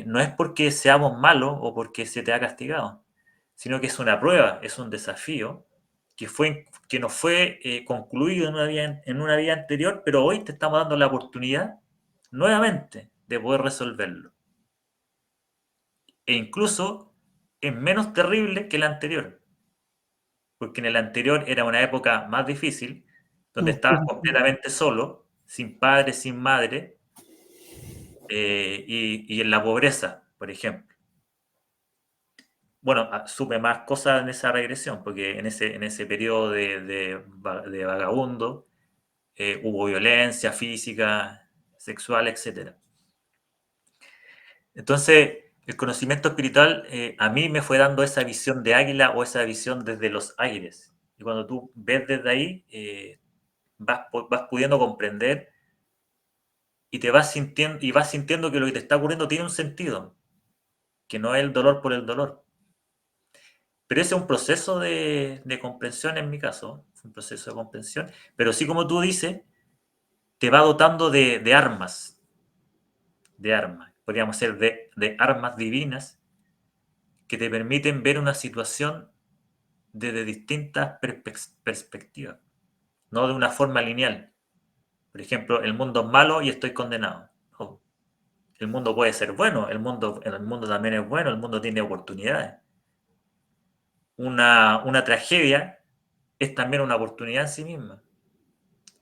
no es porque seamos malos o porque se te ha castigado, sino que es una prueba, es un desafío que no fue concluido en una vida anterior, pero hoy te estamos dando la oportunidad nuevamente de poder resolverlo. E incluso es menos terrible que la anterior, porque en el anterior era una época más difícil, donde estabas completamente solo, sin padre, sin madre, y en la pobreza, por ejemplo. Bueno, supe más cosas en esa regresión, porque en ese periodo de vagabundo hubo violencia física, sexual, etcétera. Entonces, el conocimiento espiritual a mí me fue dando esa visión de águila o esa visión desde los aires. Y cuando tú ves desde ahí, vas pudiendo comprender y vas sintiendo que lo que te está ocurriendo tiene un sentido, que no es el dolor por el dolor. Pero ese es un proceso de comprensión en mi caso, es un proceso de comprensión, pero sí como tú dices, te va dotando de armas, podríamos ser de armas divinas que te permiten ver una situación desde distintas perspectivas, no de una forma lineal. Por ejemplo, el mundo es malo y estoy condenado. No, el mundo puede ser bueno, el mundo también es bueno, el mundo tiene oportunidades. Una tragedia es también una oportunidad en sí misma.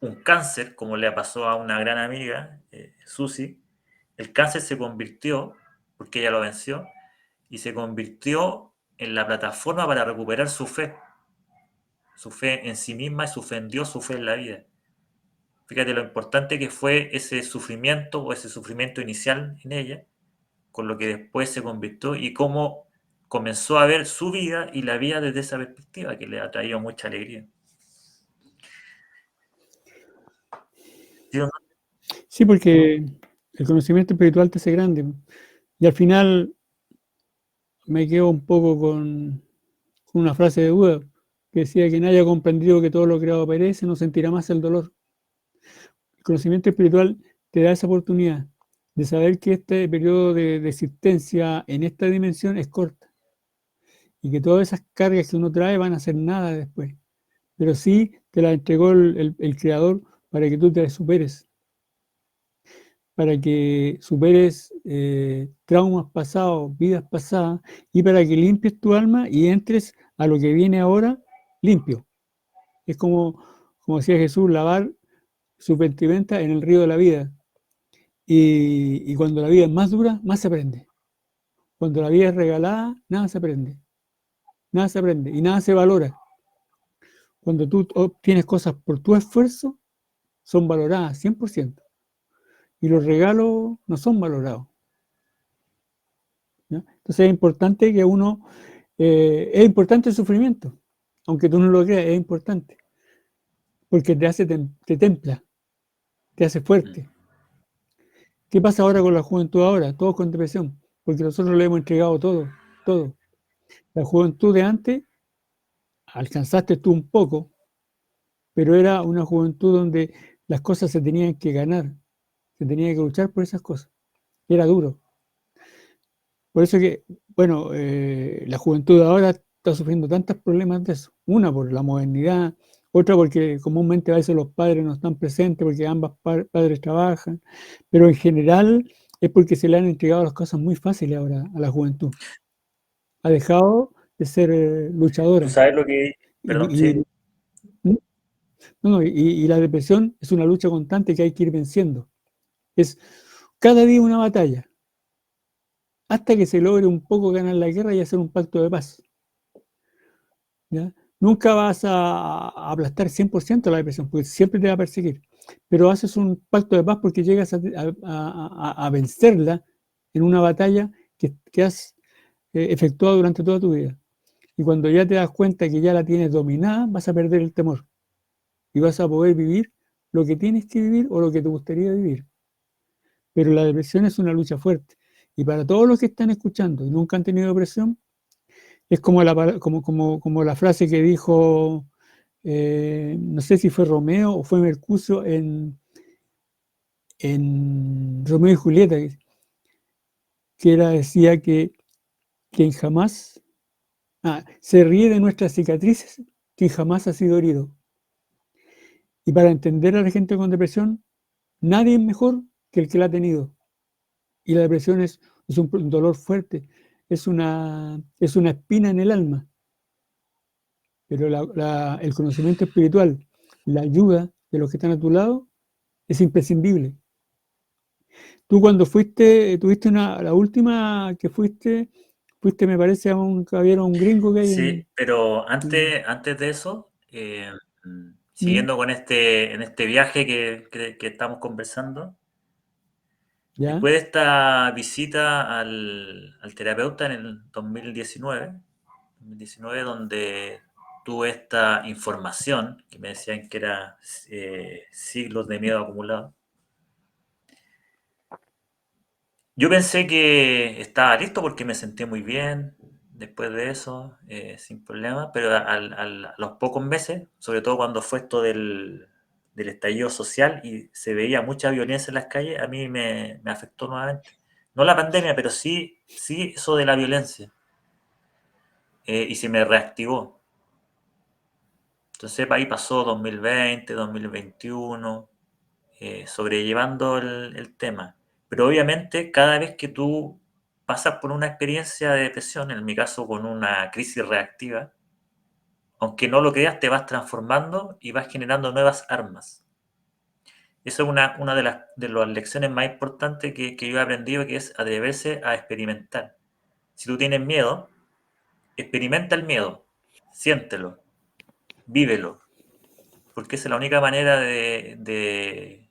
Un cáncer, como le pasó a una gran amiga, Susi, el cáncer se convirtió, porque ella lo venció, y se convirtió en la plataforma para recuperar su fe en sí misma y su fe en Dios, su fe en la vida. Fíjate lo importante que fue ese sufrimiento o ese sufrimiento inicial en ella, con lo que después se convirtió y cómo comenzó a ver su vida y la vida desde esa perspectiva, que le ha traído mucha alegría. ¿Sí o no? Sí, porque el conocimiento espiritual te hace grande. Y al final me quedo un poco con una frase de Buda que decía: quien haya comprendido que todo lo creado perece, no sentirá más el dolor. El conocimiento espiritual te da esa oportunidad de saber que este periodo de existencia en esta dimensión es corta y que todas esas cargas que uno trae van a ser nada después. Pero sí te las entregó el Creador para que tú te superes, para que superes traumas pasados, vidas pasadas, y para que limpies tu alma y entres a lo que viene ahora limpio. Es como decía Jesús, lavar su vestimenta en el río de la vida. Y cuando la vida es más dura, más se aprende. Cuando la vida es regalada, nada se aprende. Nada se aprende y nada se valora. Cuando tú obtienes cosas por tu esfuerzo, son valoradas 100%. Y los regalos no son valorados. ¿Ya? Entonces es importante que es importante el sufrimiento. aunque tú no lo creas, es importante, porque te templa, te hace fuerte. ¿Qué pasa ahora con la juventud ahora? Todos con depresión, porque nosotros le hemos entregado todo, todo. La juventud de antes, alcanzaste tú un poco, pero era una juventud donde las cosas se tenían que ganar, se tenía que luchar por esas cosas. Era duro. Por eso que, bueno, la juventud ahora está sufriendo tantos problemas de eso. Una por la modernidad, otra porque comúnmente a veces los padres no están presentes porque ambos padres trabajan, pero en general es porque se le han entregado las cosas muy fáciles ahora a la juventud. Ha dejado de ser Tú luchadora. sabes lo que... Perdón, Y, sí. no, no, y la depresión es una lucha constante que hay que ir venciendo. Es cada día una batalla, hasta que se logre un poco ganar la guerra y hacer un pacto de paz. ¿Ya? Nunca vas a aplastar 100% la depresión, porque siempre te va a perseguir, pero haces un pacto de paz porque llegas a vencerla en una batalla que has efectuado durante toda tu vida. Y cuando ya te das cuenta que ya la tienes dominada, vas a perder el temor y vas a poder vivir lo que tienes que vivir o lo que te gustaría vivir. Pero la depresión es una lucha fuerte. Y para todos los que están escuchando y nunca han tenido depresión, es como la frase que dijo, no sé si fue Romeo o fue Mercucio en Romeo y Julieta, que decía que quien jamás se ríe de nuestras cicatrices, quien jamás ha sido herido. Y para entender a la gente con depresión, nadie es mejor que el que la ha tenido. Y la depresión es un dolor fuerte, es una espina en el alma, pero el conocimiento espiritual, la ayuda de los que están a tu lado, es imprescindible. Tú cuando tuviste la última que fuiste me parece a un caballero, a un gringo que hay Sí, pero en- antes de eso, ¿Mm? siguiendo con en este viaje que estamos conversando, ¿Ya? después de esta visita al terapeuta en el 2019, donde tuve esta información que me decían que era siglos de miedo acumulado, yo pensé que estaba listo porque me sentí muy bien después de eso, sin problema, pero a los pocos meses, sobre todo cuando fue esto del estallido social y se veía mucha violencia en las calles, a mí me afectó nuevamente. No la pandemia, pero sí eso de la violencia, y se me reactivó. Entonces ahí pasó 2020, 2021, sobrellevando el tema. Pero obviamente cada vez que tú pasas por una experiencia de depresión, en mi caso con una crisis reactiva, aunque no lo creas, te vas transformando y vas generando nuevas armas. Esa es una de las lecciones más importantes que yo he aprendido, que es atreverse a experimentar. Si tú tienes miedo, experimenta el miedo, siéntelo, vívelo, porque esa es la única manera de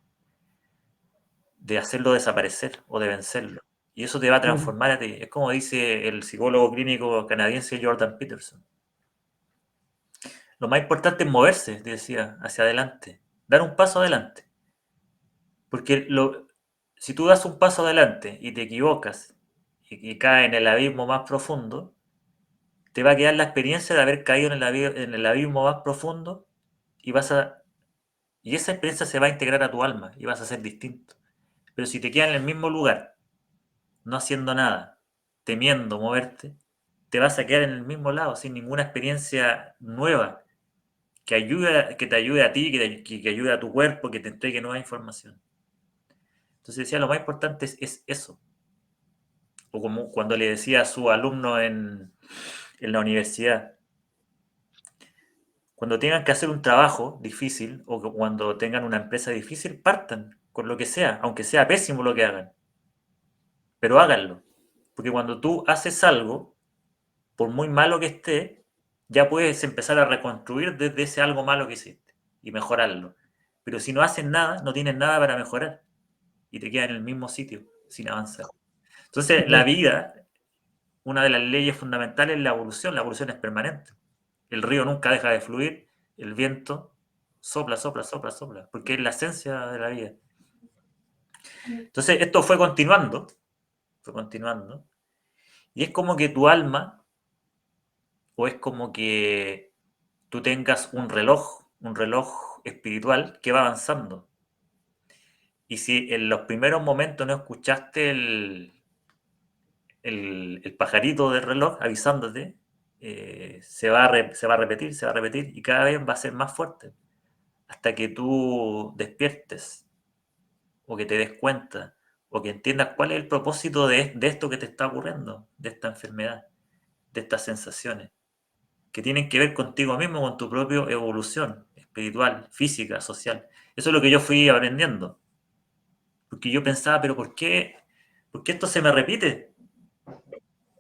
hacerlo desaparecer o de vencerlo. Y eso te va a Claro, transformar a ti. Es como dice el psicólogo clínico canadiense Jordan Peterson. Lo más importante es moverse, te decía, hacia adelante. Dar un paso adelante. Porque si tú das un paso adelante y te equivocas y caes en el abismo más profundo, te va a quedar la experiencia de haber caído en el abismo más profundo y y esa experiencia se va a integrar a tu alma y vas a ser distinto. Pero si te quedas en el mismo lugar, no haciendo nada, temiendo moverte, te vas a quedar en el mismo lado, sin ninguna experiencia nueva que te ayude a ti, que ayude a tu cuerpo, que te entregue nueva información. Entonces decía, lo más importante es eso. O como cuando le decía a su alumno en la universidad, cuando tengan que hacer un trabajo difícil o cuando tengan una empresa difícil, partan con lo que sea, aunque sea pésimo lo que hagan, pero háganlo. Porque cuando tú haces algo, por muy malo que esté, ya puedes empezar a reconstruir desde ese algo malo que hiciste y mejorarlo. Pero si no haces nada, no tienes nada para mejorar y te quedas en el mismo sitio sin avanzar. Entonces, la claro. vida, una de las leyes fundamentales es la evolución es permanente. El río nunca deja de fluir, el viento sopla, sopla, sopla, sopla, porque es la esencia de la vida. Entonces, esto fue continuando, y es como que tu alma, o es como que tú tengas un reloj espiritual que va avanzando. Y si en los primeros momentos no escuchaste el pajarito del reloj avisándote, se va a repetir, se va a repetir y cada vez va a ser más fuerte hasta que tú despiertes o que te des cuenta o que entiendas cuál es el propósito de esto que te está ocurriendo, de esta enfermedad, de estas sensaciones, que tienen que ver contigo mismo, con tu propia evolución espiritual, física, social. Eso es lo que yo fui aprendiendo. Porque yo pensaba, pero por qué esto se me repite?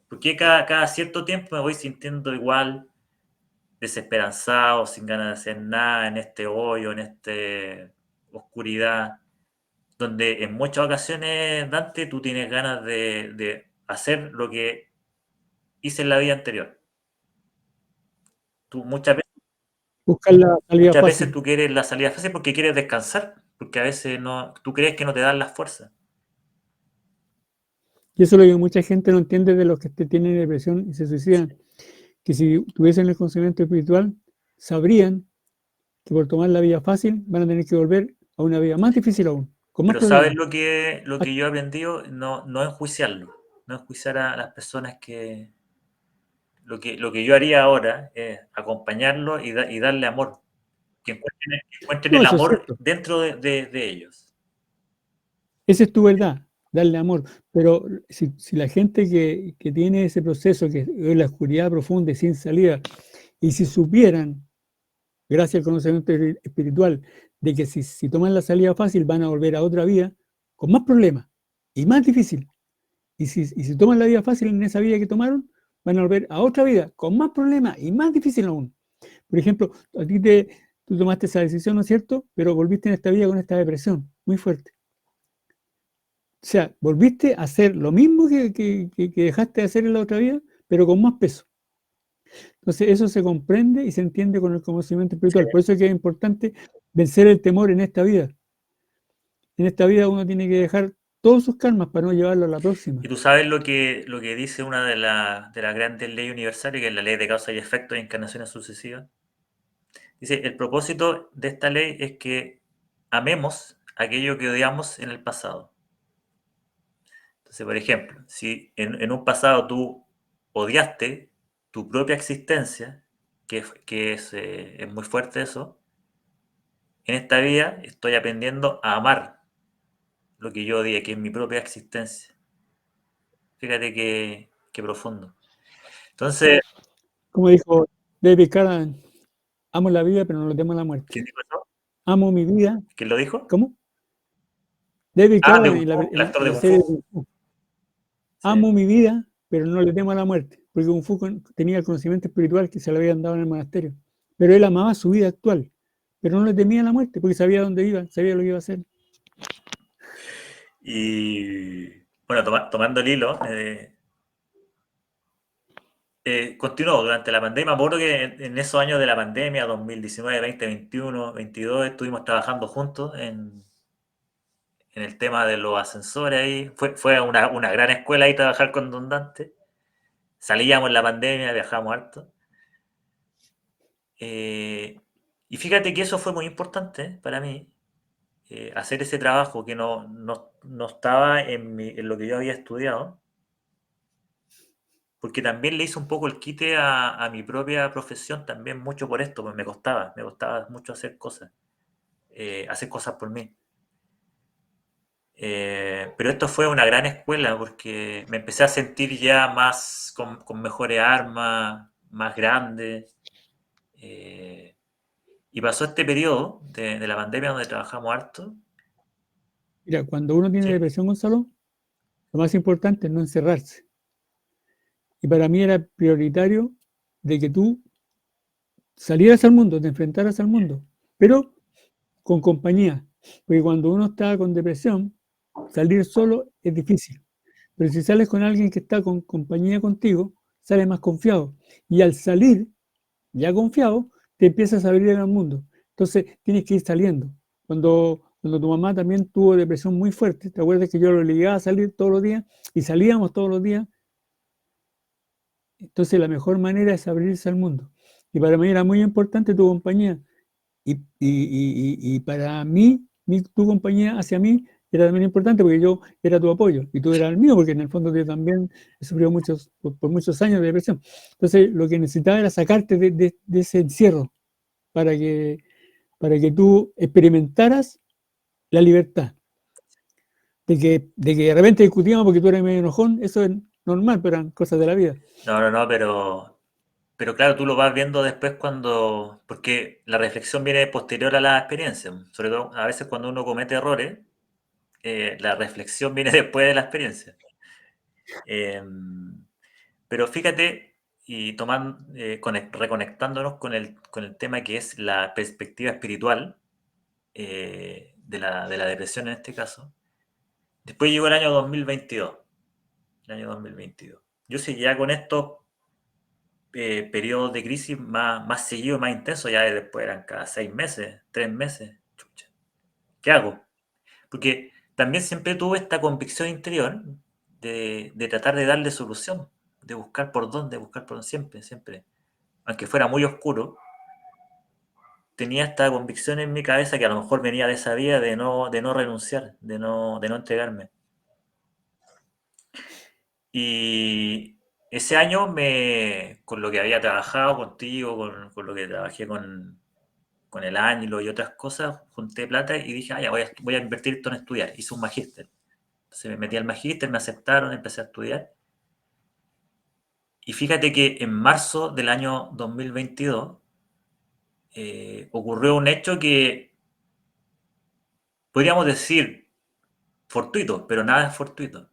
¿Por qué cada cierto tiempo me voy sintiendo igual, desesperanzado, sin ganas de hacer nada, en este hoyo, en esta oscuridad, donde en muchas ocasiones, Dante, tú tienes ganas de hacer lo que hice en la vida anterior? Tú Buscar la salida muchas veces fácil. tú quieres la salida fácil porque quieres descansar, porque a veces no, tú crees que no te dan las fuerzas. Y eso es lo que mucha gente no entiende de los que tienen depresión y se suicidan. Que si tuviesen el conocimiento espiritual, sabrían que por tomar la vía fácil van a tener que volver a una vida más difícil aún, con más Pero ¿sabes problemas. lo que yo he aprendido? No, no enjuiciarlo, no enjuiciar a las personas que... lo que yo haría ahora es acompañarlo y darle amor, que encuentren No, el eso es amor cierto. dentro de ellos. Esa es tu verdad, darle amor. Pero si la gente que tiene ese proceso, que es la oscuridad profunda y sin salida, y si supieran, gracias al conocimiento espiritual, de que si toman la salida fácil van a volver a otra vida con más problemas y más difícil. Y si toman la vida fácil en esa vida que tomaron, van a volver a otra vida con más problemas y más difícil aún. Por ejemplo, tú tomaste esa decisión, ¿no es cierto? Pero volviste en esta vida con esta depresión muy fuerte. O sea, volviste a hacer lo mismo que dejaste de hacer en la otra vida, pero con más peso. Entonces, eso se comprende y se entiende con el conocimiento Sí. espiritual. Por eso es que es importante vencer el temor en esta vida. En esta vida uno tiene que dejar todos sus karmas para no llevarlo a la próxima. Y tú sabes lo que dice una de las grandes leyes universales, que es la ley de causa y efecto y encarnaciones sucesivas. Dice, el propósito de esta ley es que amemos aquello que odiamos en el pasado. Entonces, por ejemplo, si en un pasado tú odiaste tu propia existencia, es muy fuerte eso, en esta vida estoy aprendiendo a amar lo que yo odié, que es mi propia existencia. Fíjate qué profundo. Entonces, Como dijo David Callahan, amo la vida, pero no le temo a la muerte. ¿quién dijo eso? Amo mi vida. ¿Quién lo dijo? ¿Cómo? David Ah, de Callahan Kung en la, Fu, el en actor de la Kung serie Fu. Kung Fu. Sí. Amo mi vida, pero no le temo a la muerte. Porque Kung Fu tenía el conocimiento espiritual que se le habían dado en el monasterio. Pero él amaba su vida actual, pero no le temía a la muerte porque sabía dónde iba, sabía lo que iba a hacer. Y bueno, tomando el hilo, continuó durante la pandemia. Me acuerdo que en esos años de la pandemia, 2019, 2021, 22, estuvimos trabajando juntos en el tema de los ascensores ahí. Fue una gran escuela ahí trabajar con Don Dante. Salíamos en la pandemia, viajamos harto. Eh, y fíjate que eso fue muy importante para mí, hacer ese trabajo que no estaba en lo que yo había estudiado, porque también le hice un poco el quite a mi propia profesión, también mucho por esto, pues me costaba mucho hacer cosas por mí. Pero esto fue una gran escuela porque me empecé a sentir ya más con mejores armas, más grandes. eh, y pasó este periodo de la pandemia donde trabajamos harto. Mira, cuando uno tiene ¿Sí? depresión, Gonzalo, lo más importante es no encerrarse. Y para mí era prioritario de que tú salieras al mundo, te enfrentaras al mundo, pero con compañía. Porque cuando uno está con depresión, salir solo es difícil. Pero si sales con alguien que está con compañía contigo, sales más confiado. Y al salir, ya confiado, te empiezas a abrir al mundo. Entonces tienes que ir saliendo. Cuando tu mamá también tuvo depresión muy fuerte, ¿te acuerdas que yo lo obligaba a salir todos los días y salíamos todos los días? Entonces la mejor manera es abrirse al mundo. Y para mí era muy importante tu compañía. Y para mí, tu compañía hacia mí era también importante porque yo era tu apoyo y tú eras el mío, porque en el fondo yo también he sufrido por muchos años de depresión. Entonces lo que necesitaba era sacarte de ese encierro para que tú experimentaras la libertad. De que de repente discutíamos porque tú eras medio enojón, eso es normal, pero eran cosas de la vida. No, pero claro, tú lo vas viendo después cuando, porque la reflexión viene posterior a la experiencia, sobre todo a veces cuando uno comete errores, la reflexión viene después de la experiencia. Pero fíjate, y reconectándonos con el tema que es la perspectiva espiritual de la depresión en este caso, después llegó el año 2022, el año 2022. Yo seguía con estos periodos de crisis más seguidos, más intensos, ya después eran cada 6 meses, 3 meses. Chucha, ¿qué hago? Porque también siempre tuve esta convicción interior de tratar de darle solución, de buscar por dónde, siempre, siempre. Aunque fuera muy oscuro, tenía esta convicción en mi cabeza que a lo mejor venía de esa vida de no renunciar, de no entregarme. Y ese año, con lo que había trabajado contigo, con lo que trabajé con el Ángelo y otras cosas, junté plata y dije, ya voy a invertir esto en estudiar. Hice un magíster. Entonces me metí al magíster, me aceptaron, empecé a estudiar. Y fíjate que en marzo del año 2022 ocurrió un hecho que podríamos decir fortuito, pero nada es fortuito.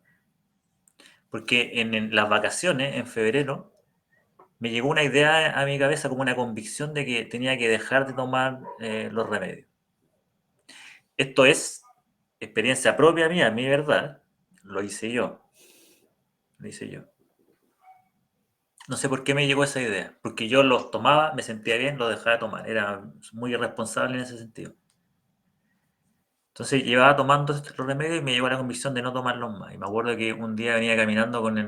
Porque en las vacaciones, en febrero, me llegó una idea a mi cabeza, como una convicción de que tenía que dejar de tomar los remedios. Esto es experiencia propia mía, mi verdad. Lo hice yo. Lo hice yo. No sé por qué me llegó esa idea. Porque yo los tomaba, me sentía bien, los dejaba de tomar. Era muy irresponsable en ese sentido. Entonces llevaba tomando estos remedios y me llegó la convicción de no tomarlos más. Y me acuerdo que un día venía caminando con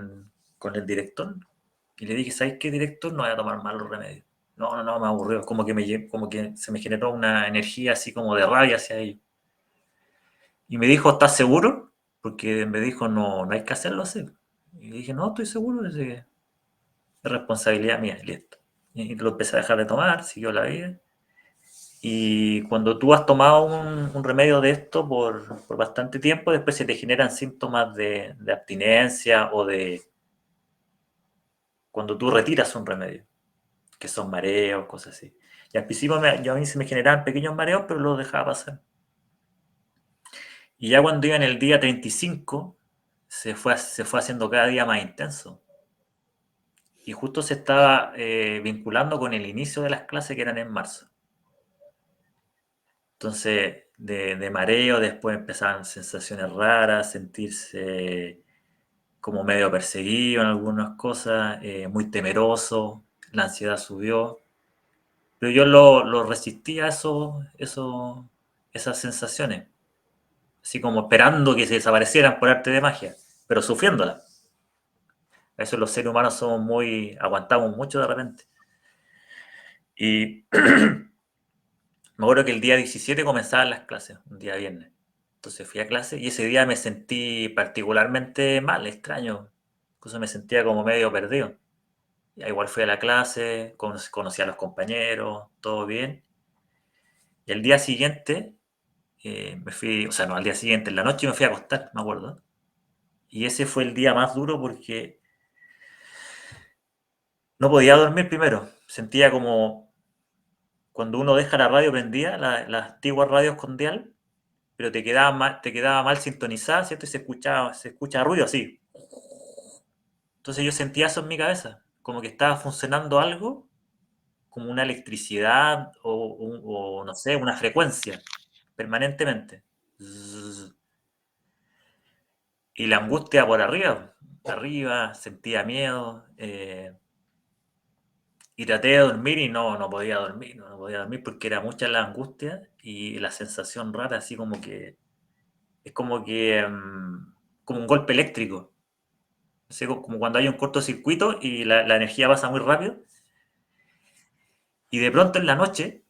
el director y le dije, ¿sabes qué, director? No voy a tomar más los remedios. No, me aburrió. Como que se me generó una energía así como de rabia hacia ellos. Y me dijo, ¿estás seguro? Porque me dijo, no hay que hacerlo así. Y dije, no, estoy seguro, es responsabilidad mía, y listo. Y lo empecé a dejar de tomar, siguió la vida. Y cuando tú has tomado un remedio de esto por bastante tiempo, después se te generan síntomas de abstinencia o de cuando tú retiras un remedio, que son mareos, cosas así. Y al principio a mí se me generaban pequeños mareos, pero los dejaba pasar. Y ya cuando iba en el día 35, se fue haciendo cada día más intenso. Y justo se estaba vinculando con el inicio de las clases que eran en marzo. Entonces, de mareo, después empezaban sensaciones raras, sentirse como medio perseguido en algunas cosas, muy temeroso, la ansiedad subió. Pero yo lo resistía a esas sensaciones, así como esperando que se desaparecieran por arte de magia, pero sufriéndolas. A eso los seres humanos somos aguantamos mucho de repente. Y me acuerdo que el día 17 comenzaban las clases, un día viernes. Entonces fui a clase y ese día me sentí particularmente mal, extraño. Incluso me sentía como medio perdido. Ya igual fui a la clase, conocí a los compañeros, todo bien. Y el día siguiente me fui, o sea, no, al día siguiente, en la noche me fui a acostar, me acuerdo. Y ese fue el día más duro porque no podía dormir primero. Sentía como cuando uno deja la radio prendida, la antigua radio con dial, pero te quedaba mal sintonizada, ¿cierto? Y se escucha ruido así. Entonces yo sentía eso en mi cabeza, como que estaba funcionando algo, como una electricidad o no sé, una frecuencia, permanentemente. Zzz. Y la angustia por arriba, sentía miedo. Y traté de dormir y no podía dormir, no podía dormir porque era mucha la angustia y la sensación rara, así como que es como que como un golpe eléctrico. No sé, como cuando hay un cortocircuito y la energía pasa muy rápido. Y de pronto en la noche,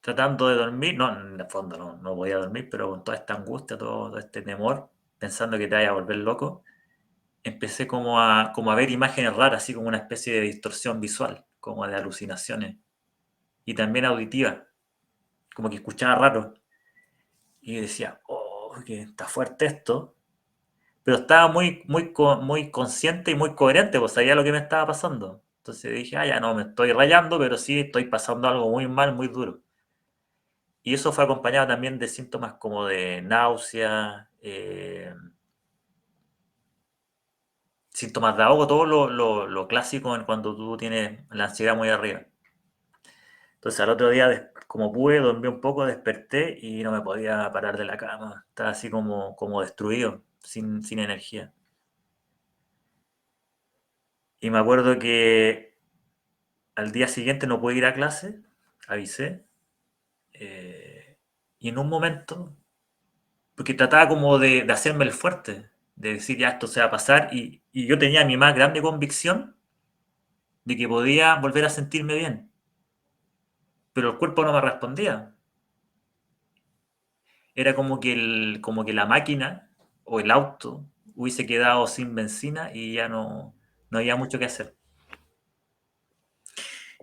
tratando de dormir, no, en el fondo no podía dormir, pero con toda esta angustia, todo este temor, pensando que te vaya a volver loco, empecé como a ver imágenes raras, así como una especie de distorsión visual, como de alucinaciones, y también auditiva, como que escuchaba raro. Y decía, oh, que está fuerte esto. Pero estaba muy consciente y muy coherente, pues sabía lo que me estaba pasando. Entonces dije, ya no me estoy rayando, pero sí estoy pasando algo muy mal, muy duro. Y eso fue acompañado también de síntomas como de náusea, síntomas de ahogo, todo lo clásico en cuando tú tienes la ansiedad muy arriba. Entonces al otro día, como pude, dormí un poco, desperté y no me podía parar de la cama. Estaba así como destruido, sin energía. Y me acuerdo que al día siguiente no pude ir a clase, avisé, eh, y en un momento, porque trataba como de hacerme el fuerte, de decir ya esto se va a pasar, y yo tenía mi más grande convicción de que podía volver a sentirme bien, pero el cuerpo no me respondía. Era como que la máquina o el auto hubiese quedado sin benzina y ya no había mucho que hacer.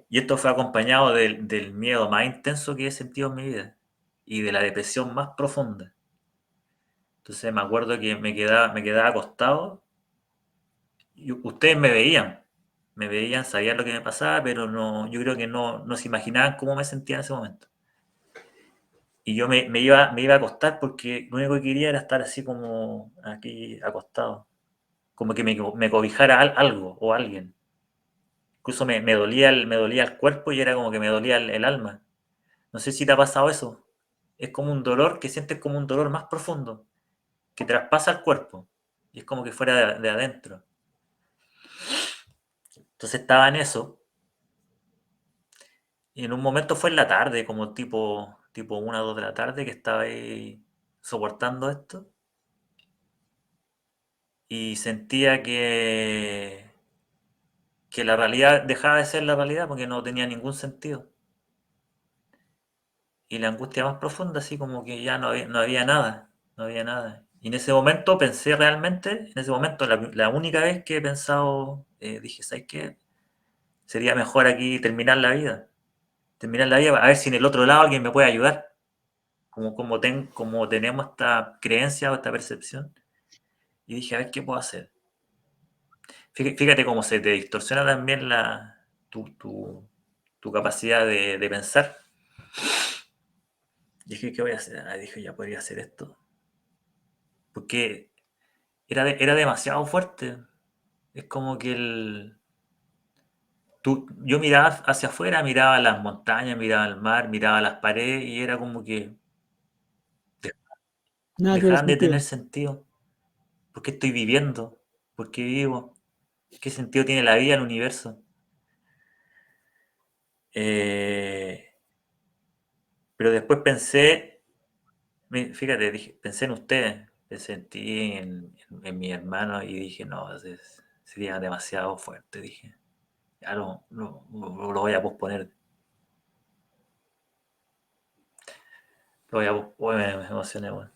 Y esto fue acompañado del miedo más intenso que he sentido en mi vida y de la depresión más profunda. Entonces me acuerdo que me quedaba acostado y ustedes me veían, sabían lo que me pasaba, pero no, yo creo que no se imaginaban cómo me sentía en ese momento. Y yo me iba a acostar porque lo único que quería era estar así como aquí acostado, como que me cobijara algo o alguien. Incluso me dolía el cuerpo y era como que me dolía el alma. No sé si te ha pasado eso. Es como un dolor que sientes como un dolor más profundo, que traspasa el cuerpo y es como que fuera de adentro. Entonces estaba en eso y en un momento fue en la tarde, como tipo 1 o 2 de la tarde, que estaba ahí soportando esto y sentía que la realidad dejaba de ser la realidad porque no tenía ningún sentido. Y la angustia más profunda, así como que ya no había nada, no había nada. Y en ese momento pensé realmente, en ese momento, la única vez que he pensado, dije, ¿sabes qué? Sería mejor aquí terminar la vida, a ver si en el otro lado alguien me puede ayudar, como tenemos esta creencia o esta percepción. Y dije, a ver qué puedo hacer. Fíjate cómo se te distorsiona también tu capacidad de pensar. Y dije, ¿qué voy a hacer? Dije, ya podría hacer esto. Porque era demasiado fuerte. Es como que yo miraba hacia afuera, miraba las montañas, miraba el mar, miraba las paredes y era como que de- Nada tiene dejaban de tener sentido. sentido. ¿Por qué estoy viviendo? ¿Por qué vivo? ¿Qué sentido tiene la vida, el universo? Eh, pero después pensé, fíjate, pensé en ustedes, pensé en ti, en mi hermano y dije, no, sería demasiado fuerte, dije. Ya lo voy a posponer. Lo voy a posponer, me emocioné, bueno.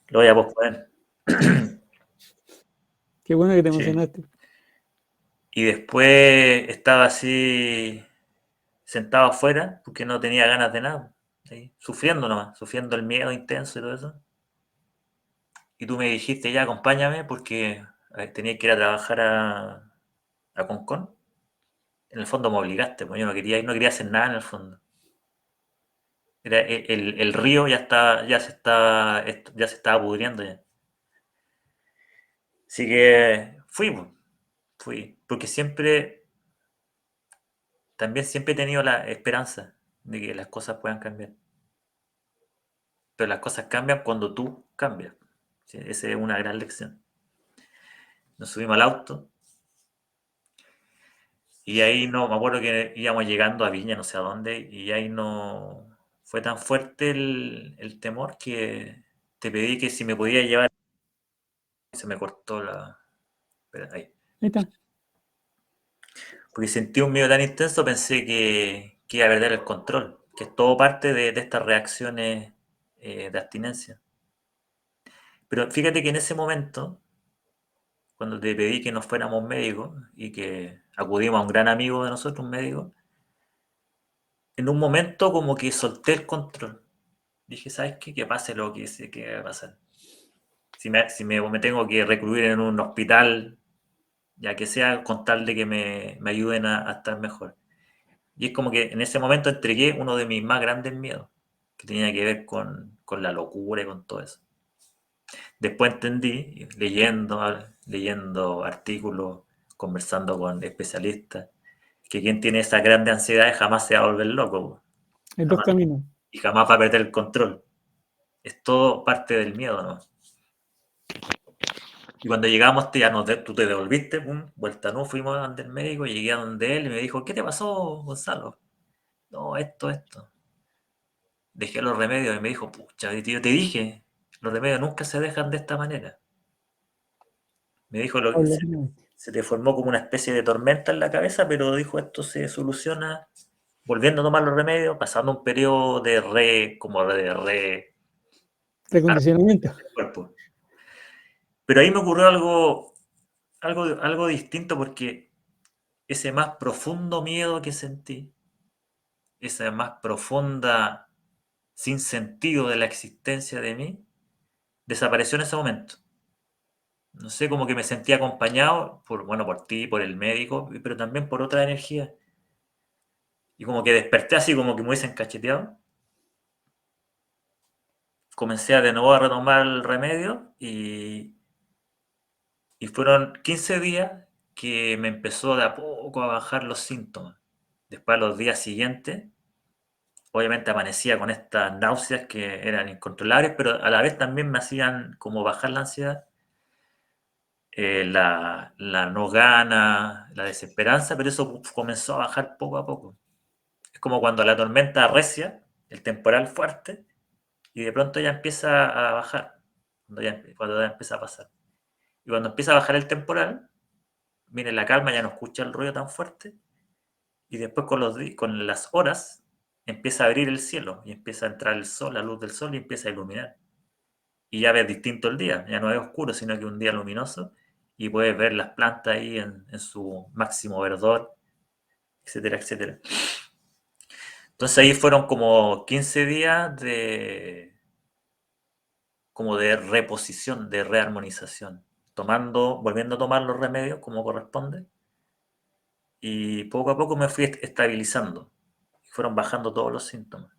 Lo voy a posponer. Qué bueno que te Sí. emocionaste. Y después estaba así sentado afuera porque no tenía ganas de nada. ¿Sí? Sufriendo nomás, sufriendo el miedo intenso y todo eso. Y tú me dijiste, ya, acompáñame porque tenía que ir a trabajar a Concón. En el fondo me obligaste, pues yo no quería ir, no quería hacer nada en el fondo. Era el río ya se estaba pudriendo ya. Así que fui, pues, fui. Porque también siempre he tenido la esperanza de que las cosas puedan cambiar. Pero las cosas cambian cuando tú cambias. Sí, esa es una gran lección. Nos subimos al auto Y ahí no, me acuerdo que íbamos llegando a Viña, no sé a dónde, y ahí no fue tan fuerte el temor que te pedí que si me podía llevar, y se me cortó la... espera, ahí. Ahí está. Porque sentí un miedo tan intenso, pensé que iba a perder el control, que es todo parte de estas reacciones de abstinencia. Pero fíjate que en ese momento, cuando te pedí que nos fuéramos médicos y que acudimos a un gran amigo de nosotros, un médico, en un momento como que solté el control. Dije, ¿sabes qué? Que pase lo que sé que va a pasar. Si me tengo que recluir en un hospital, ya que sea con tal de que me ayuden a estar mejor. Y es como que en ese momento entregué uno de mis más grandes miedos, que tenía que ver con la locura y con todo eso. Después entendí, leyendo artículos, conversando con especialistas, que quien tiene esa grande ansiedad jamás se va a volver loco, Hay dos jamás, caminos. y jamás va a perder el control. Es todo parte del miedo, ¿no? Y cuando llegamos, tú te devolviste, pum, vuelta no, fuimos a donde el médico, llegué a donde él y me dijo, ¿qué te pasó, Gonzalo? No, esto. Dejé los remedios y me dijo, pucha, tío, te dije, los remedios nunca se dejan de esta manera. Me dijo, Paulatinamente. se te formó como una especie de tormenta en la cabeza, pero dijo, esto se soluciona volviendo a tomar los remedios, pasando un periodo como de Recondicionamiento. del cuerpo. Pero ahí me ocurrió algo distinto porque ese más profundo miedo que sentí, esa más profunda sin sentido de la existencia de mí, desapareció en ese momento. No sé, como que me sentí acompañado por ti, por el médico, pero también por otra energía. Y como que desperté así como que me hubiesen cacheteado. Comencé de nuevo a retomar el remedio y fueron 15 días que me empezó de a poco a bajar los síntomas. Después, a los días siguientes, obviamente amanecía con estas náuseas que eran incontrolables, pero a la vez también me hacían como bajar la ansiedad, la no gana, la desesperanza, pero eso comenzó a bajar poco a poco. Es como cuando la tormenta arrecia, el temporal fuerte, y de pronto ya empieza a bajar, cuando ya empieza a pasar. Y cuando empieza a bajar el temporal, viene la calma, ya no escucha el ruido tan fuerte, y después con las horas empieza a abrir el cielo, y empieza a entrar el sol, la luz del sol, y empieza a iluminar. Y ya ves distinto el día, ya no es oscuro, sino que un día luminoso, y puedes ver las plantas ahí en su máximo verdor, etcétera, etcétera. Entonces ahí fueron como 15 días como de reposición, de rearmonización, volviendo a tomar los remedios como corresponde, y poco a poco me fui estabilizando, y fueron bajando todos los síntomas.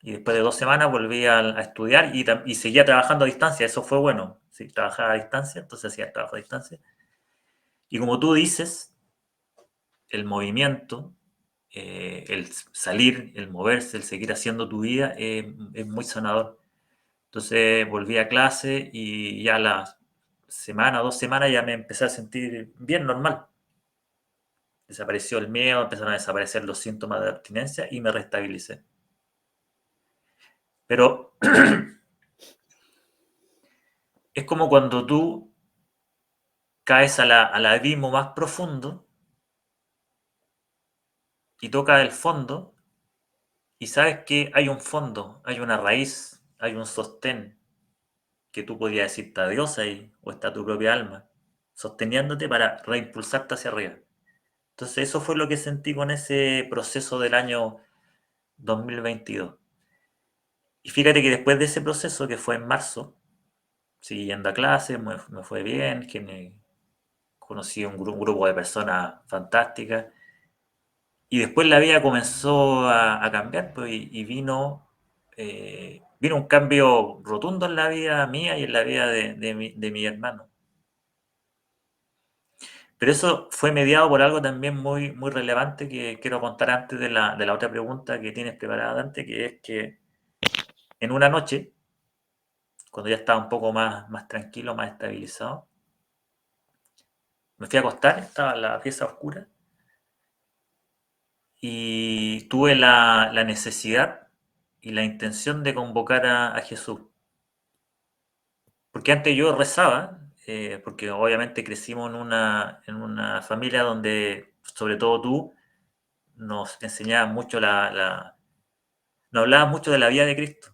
Y después de 2 semanas volví a estudiar y seguía trabajando a distancia, eso fue bueno, sí, trabajaba a distancia, entonces hacía el trabajo a distancia. Y como tú dices, el movimiento, el salir, el moverse, el seguir haciendo tu vida es muy sanador. Entonces volví a clase y ya a la semana, 2 semanas ya me empecé a sentir bien normal. Desapareció el miedo, empezaron a desaparecer los síntomas de abstinencia y me restabilicé. Pero es como cuando tú caes al abismo más profundo y tocas el fondo y sabes que hay un fondo, hay una raíz, hay un sostén que tú podrías decir está Dios ahí o está tu propia alma, sosteniéndote para reimpulsarte hacia arriba. Entonces eso fue lo que sentí con ese proceso del año 2022. Y fíjate que después de ese proceso, que fue en marzo, seguí yendo a clases, me fue bien, conocí un grupo de personas fantásticas. Y después la vida comenzó a cambiar, pues, y vino un cambio rotundo en la vida mía y en la vida de mi hermano. Pero eso fue mediado por algo también muy, muy relevante que quiero contar antes de la otra pregunta que tienes preparada antes, que es que en una noche, cuando ya estaba un poco más tranquilo, más estabilizado, me fui a acostar, estaba en la pieza oscura y tuve la necesidad y la intención de convocar a Jesús. Porque antes yo rezaba, porque obviamente crecimos en una familia donde, sobre todo tú, nos enseñabas mucho nos hablabas mucho de la vida de Cristo,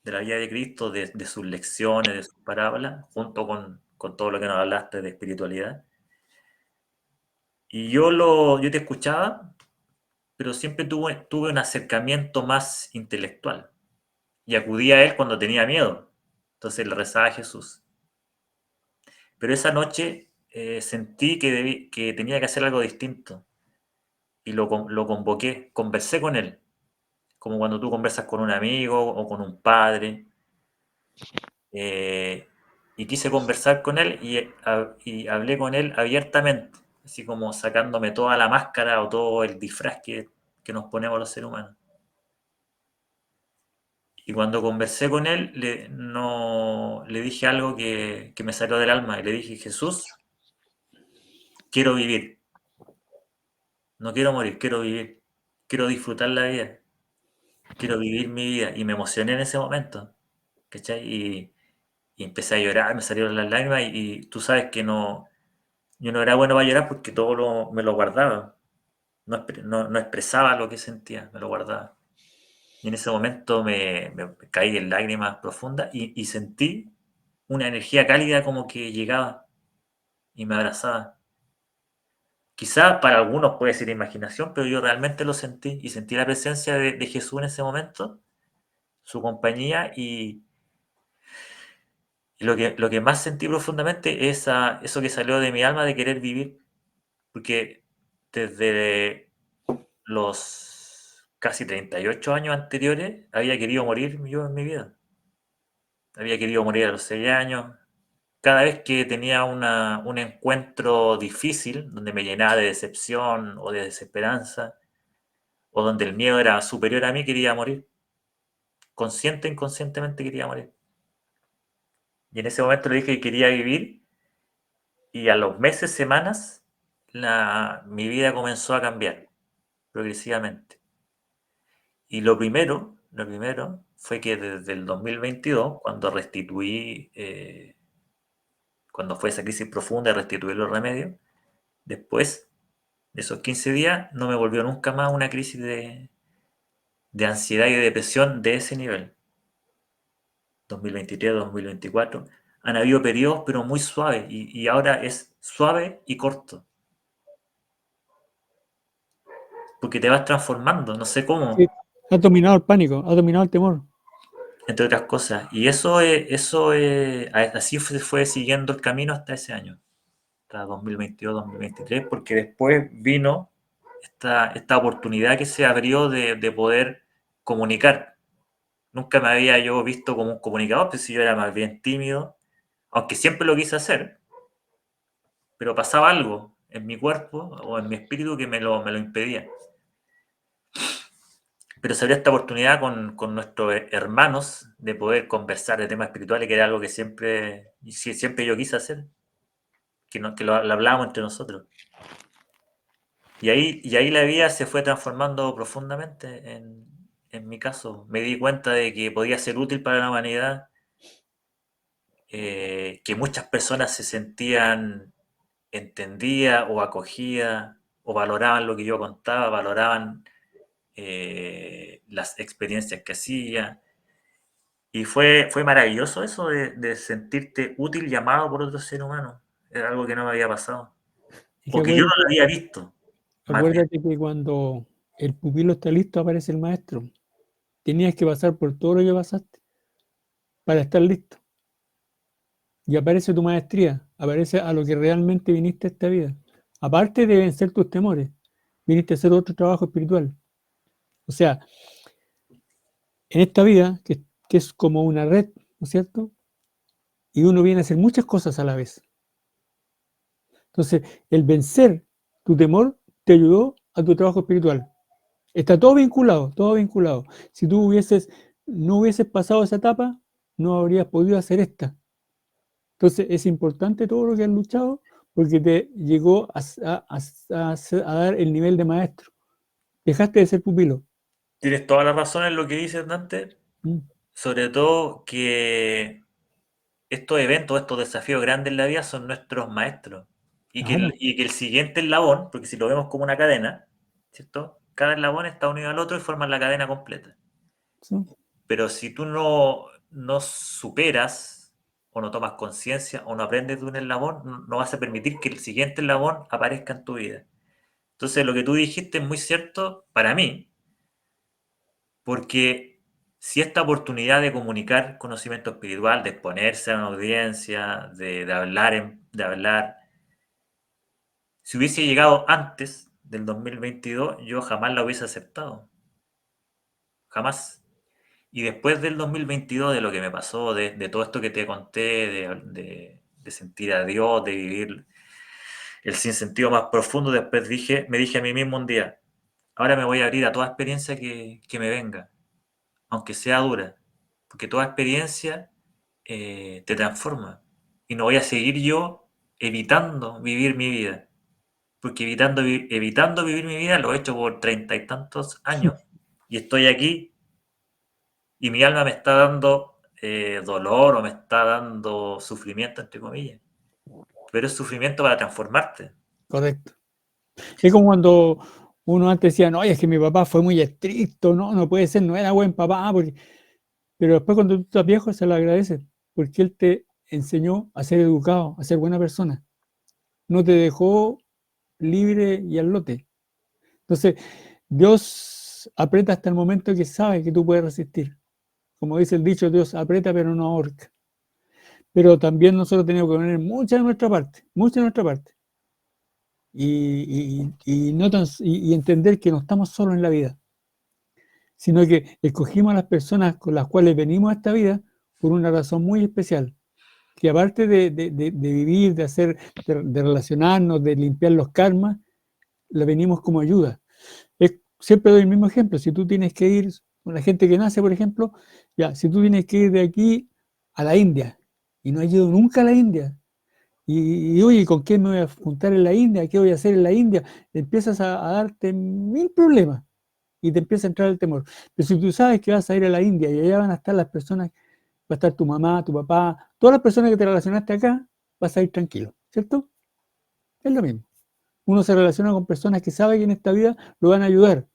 de la vida de Cristo, de sus lecciones, de sus parábolas, junto con todo lo que nos hablaste de espiritualidad. Y yo te escuchaba, pero siempre tuve un acercamiento más intelectual. Y acudía a él cuando tenía miedo. Entonces le rezaba a Jesús. Pero esa noche sentí que tenía que hacer algo distinto. Y lo convoqué, conversé con él, como cuando tú conversas con un amigo o con un padre. eh, y quise conversar con él y hablé con él abiertamente, así como sacándome toda la máscara o todo el disfraz que nos ponemos los seres humanos. Y cuando conversé con él, no, le dije algo que me salió del alma. Y le dije, Jesús, quiero vivir. No quiero morir, quiero vivir. Quiero disfrutar la vida. Quiero vivir mi vida. Y me emocioné en ese momento. ¿Cachai? Y empecé a llorar, me salieron las lágrimas. Y tú sabes que no, yo no era bueno para llorar porque me lo guardaba. No expresaba lo que sentía, me lo guardaba. Y en ese momento me caí en lágrimas profundas y sentí una energía cálida como que llegaba y me abrazaba. Quizá para algunos puede ser imaginación, pero yo realmente lo sentí y sentí la presencia de Jesús en ese momento, su compañía y lo que más sentí profundamente es eso que salió de mi alma de querer vivir, porque desde los casi 38 años anteriores había querido morir yo en mi vida. Había querido morir a los 6 años, cada vez que tenía un encuentro difícil, donde me llenaba de decepción o de desesperanza, o donde el miedo era superior a mí, quería morir. Consciente e inconscientemente quería morir. Y en ese momento le dije que quería vivir y a los meses, semanas, mi vida comenzó a cambiar progresivamente. Y lo primero fue que desde el 2022, cuando restituí, cuando fue esa crisis profunda, restituir los remedios, después de esos 15 días no me volvió nunca más una crisis de ansiedad y de depresión de ese nivel. 2023, 2024, han habido periodos pero muy suaves y ahora es suave y corto, porque te vas transformando, no sé Sí, cómo, has dominado el pánico, has dominado el temor. entre otras cosas. Y así fue siguiendo el camino hasta ese año, hasta 2022, 2023, porque después vino esta oportunidad que se abrió de poder comunicar. Nunca me había yo visto como un comunicador, pues si yo era más bien tímido, aunque siempre lo quise hacer, pero pasaba algo en mi cuerpo o en mi espíritu que me lo impedía. Pero se abrió esta oportunidad con nuestros hermanos de poder conversar de temas espirituales, que era algo que siempre yo quise hacer, lo hablábamos entre nosotros. Y ahí la vida se fue transformando profundamente en mi caso. Me di cuenta de que podía ser útil para la humanidad, que muchas personas se sentían entendidas o acogidas o valoraban lo que yo contaba, valoraban las experiencias que hacía. Y fue maravilloso eso de sentirte útil y amado por otro ser humano. Era algo que no me había pasado. Y que O que yo no lo había visto, más bien. acuérdate que cuando el pupilo está listo aparece el maestro. Tenías que pasar por todo lo que pasaste para estar listo. Y aparece tu maestría, aparece a lo que realmente viniste a esta vida. Aparte de vencer tus temores, viniste a hacer otro trabajo espiritual. O sea, en esta vida, que es como una red, ¿no es cierto? Y uno viene a hacer muchas cosas a la vez. Entonces, el vencer tu temor te ayudó a tu trabajo espiritual. Está todo vinculado, todo vinculado. Si tú no hubieses pasado esa etapa, no habrías podido hacer esta. Entonces, es importante todo lo que has luchado porque te llegó a dar el nivel de maestro. dejaste de ser pupilo. Tienes toda la razón en lo que dices, Dante. Mm. Sobre todo que estos eventos, estos desafíos grandes en la vida son nuestros maestros. Claro, Y que el siguiente eslabón, porque si lo vemos como una cadena, ¿cierto? Cada eslabón está unido al otro y forman la cadena completa. sí, Pero si tú no superas o no tomas conciencia o no aprendes de un eslabón, no vas a permitir que el siguiente eslabón aparezca en tu vida. Entonces, lo que tú dijiste es muy cierto para mí, porque si esta oportunidad de comunicar conocimiento espiritual, de exponerse a una audiencia, de hablar, si hubiese llegado antes del 2022, yo jamás la hubiese aceptado. Jamás. Y después del 2022, de lo que me pasó, de todo esto que te conté, de sentir a Dios, de vivir el sinsentido más profundo, después me dije a mí mismo un día, ahora me voy a abrir a toda experiencia que me venga, aunque sea dura, porque toda experiencia te transforma. Y no voy a seguir yo evitando vivir mi vida, porque evitando vivir mi vida lo he hecho por 30 y tantos años y estoy aquí y mi alma me está dando dolor o me está dando sufrimiento, entre comillas. Pero es sufrimiento para transformarte. correcto. Es como cuando uno antes decía, no, es que mi papá fue muy estricto, no, no puede ser, no era buen papá, pero después cuando tú estás viejo se lo agradeces, porque él te enseñó a ser educado, a ser buena persona. No te dejó libre y al lote. Entonces, Dios aprieta hasta el momento que sabe que tú puedes resistir. Como dice el dicho, Dios aprieta pero no ahorca. Pero también nosotros tenemos que poner mucha de nuestra parte, mucha de nuestra parte. Y entender que no estamos solos en la vida, sino que escogimos a las personas con las cuales venimos a esta vida por una razón muy especial, que aparte de vivir, de relacionarnos, de limpiar los karmas, la venimos como ayuda. Siempre doy el mismo ejemplo, si tú tienes que ir, con la gente que nace, por ejemplo, ya, si tú tienes que ir de aquí a la India y no has ido nunca a la India, oye, ¿con qué me voy a juntar en la India? ¿Qué voy a hacer en la India? Empiezas a darte mil problemas y te empieza a entrar el temor. Pero si tú sabes que vas a ir a la India y allá van a estar las personas, va a estar tu mamá, tu papá, todas las personas que te relacionaste acá, vas a ir tranquilo, ¿cierto? Es lo mismo. Uno se relaciona con personas que sabe que en esta vida lo van a ayudar,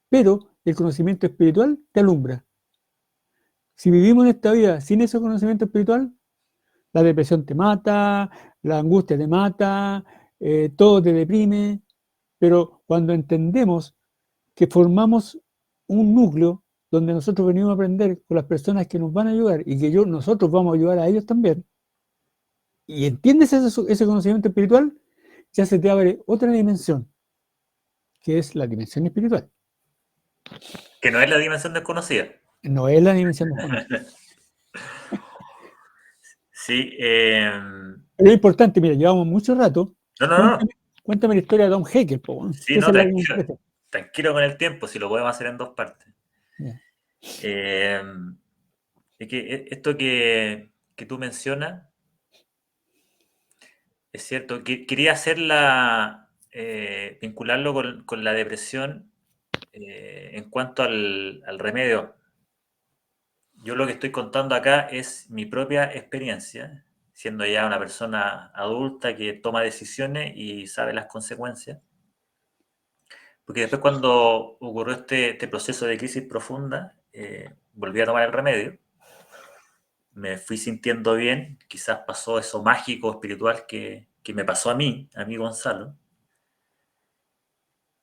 pero el conocimiento espiritual te alumbra. Si vivimos en esta vida sin ese conocimiento espiritual, la depresión te mata, la angustia te mata, todo te deprime, pero cuando entendemos que formamos un núcleo donde nosotros venimos a aprender con las personas que nos van a ayudar y que nosotros vamos a ayudar a ellos también, y entiendes ese conocimiento espiritual, ya se te abre otra dimensión, que es la dimensión espiritual. Que no es la dimensión desconocida. No es la dimensión desconocida. Sí. Pero es importante, mira, llevamos mucho rato. No, no, no. Cuéntame la historia de Tom Haeckel, Sí, que esa no, es la que me tranquilo. interesa. Tranquilo con el tiempo, si lo podemos hacer en dos partes. Ya. Eh, es que esto que tú mencionas es cierto. Quería hacerla, vincularlo con la depresión en cuanto al remedio. Yo lo que estoy contando acá es mi propia experiencia, siendo ya una persona adulta que toma decisiones y sabe las consecuencias. Porque después cuando ocurrió este proceso de crisis profunda, volví a tomar el remedio, me fui sintiendo bien, quizás pasó eso mágico, espiritual que me pasó a mí Gonzalo,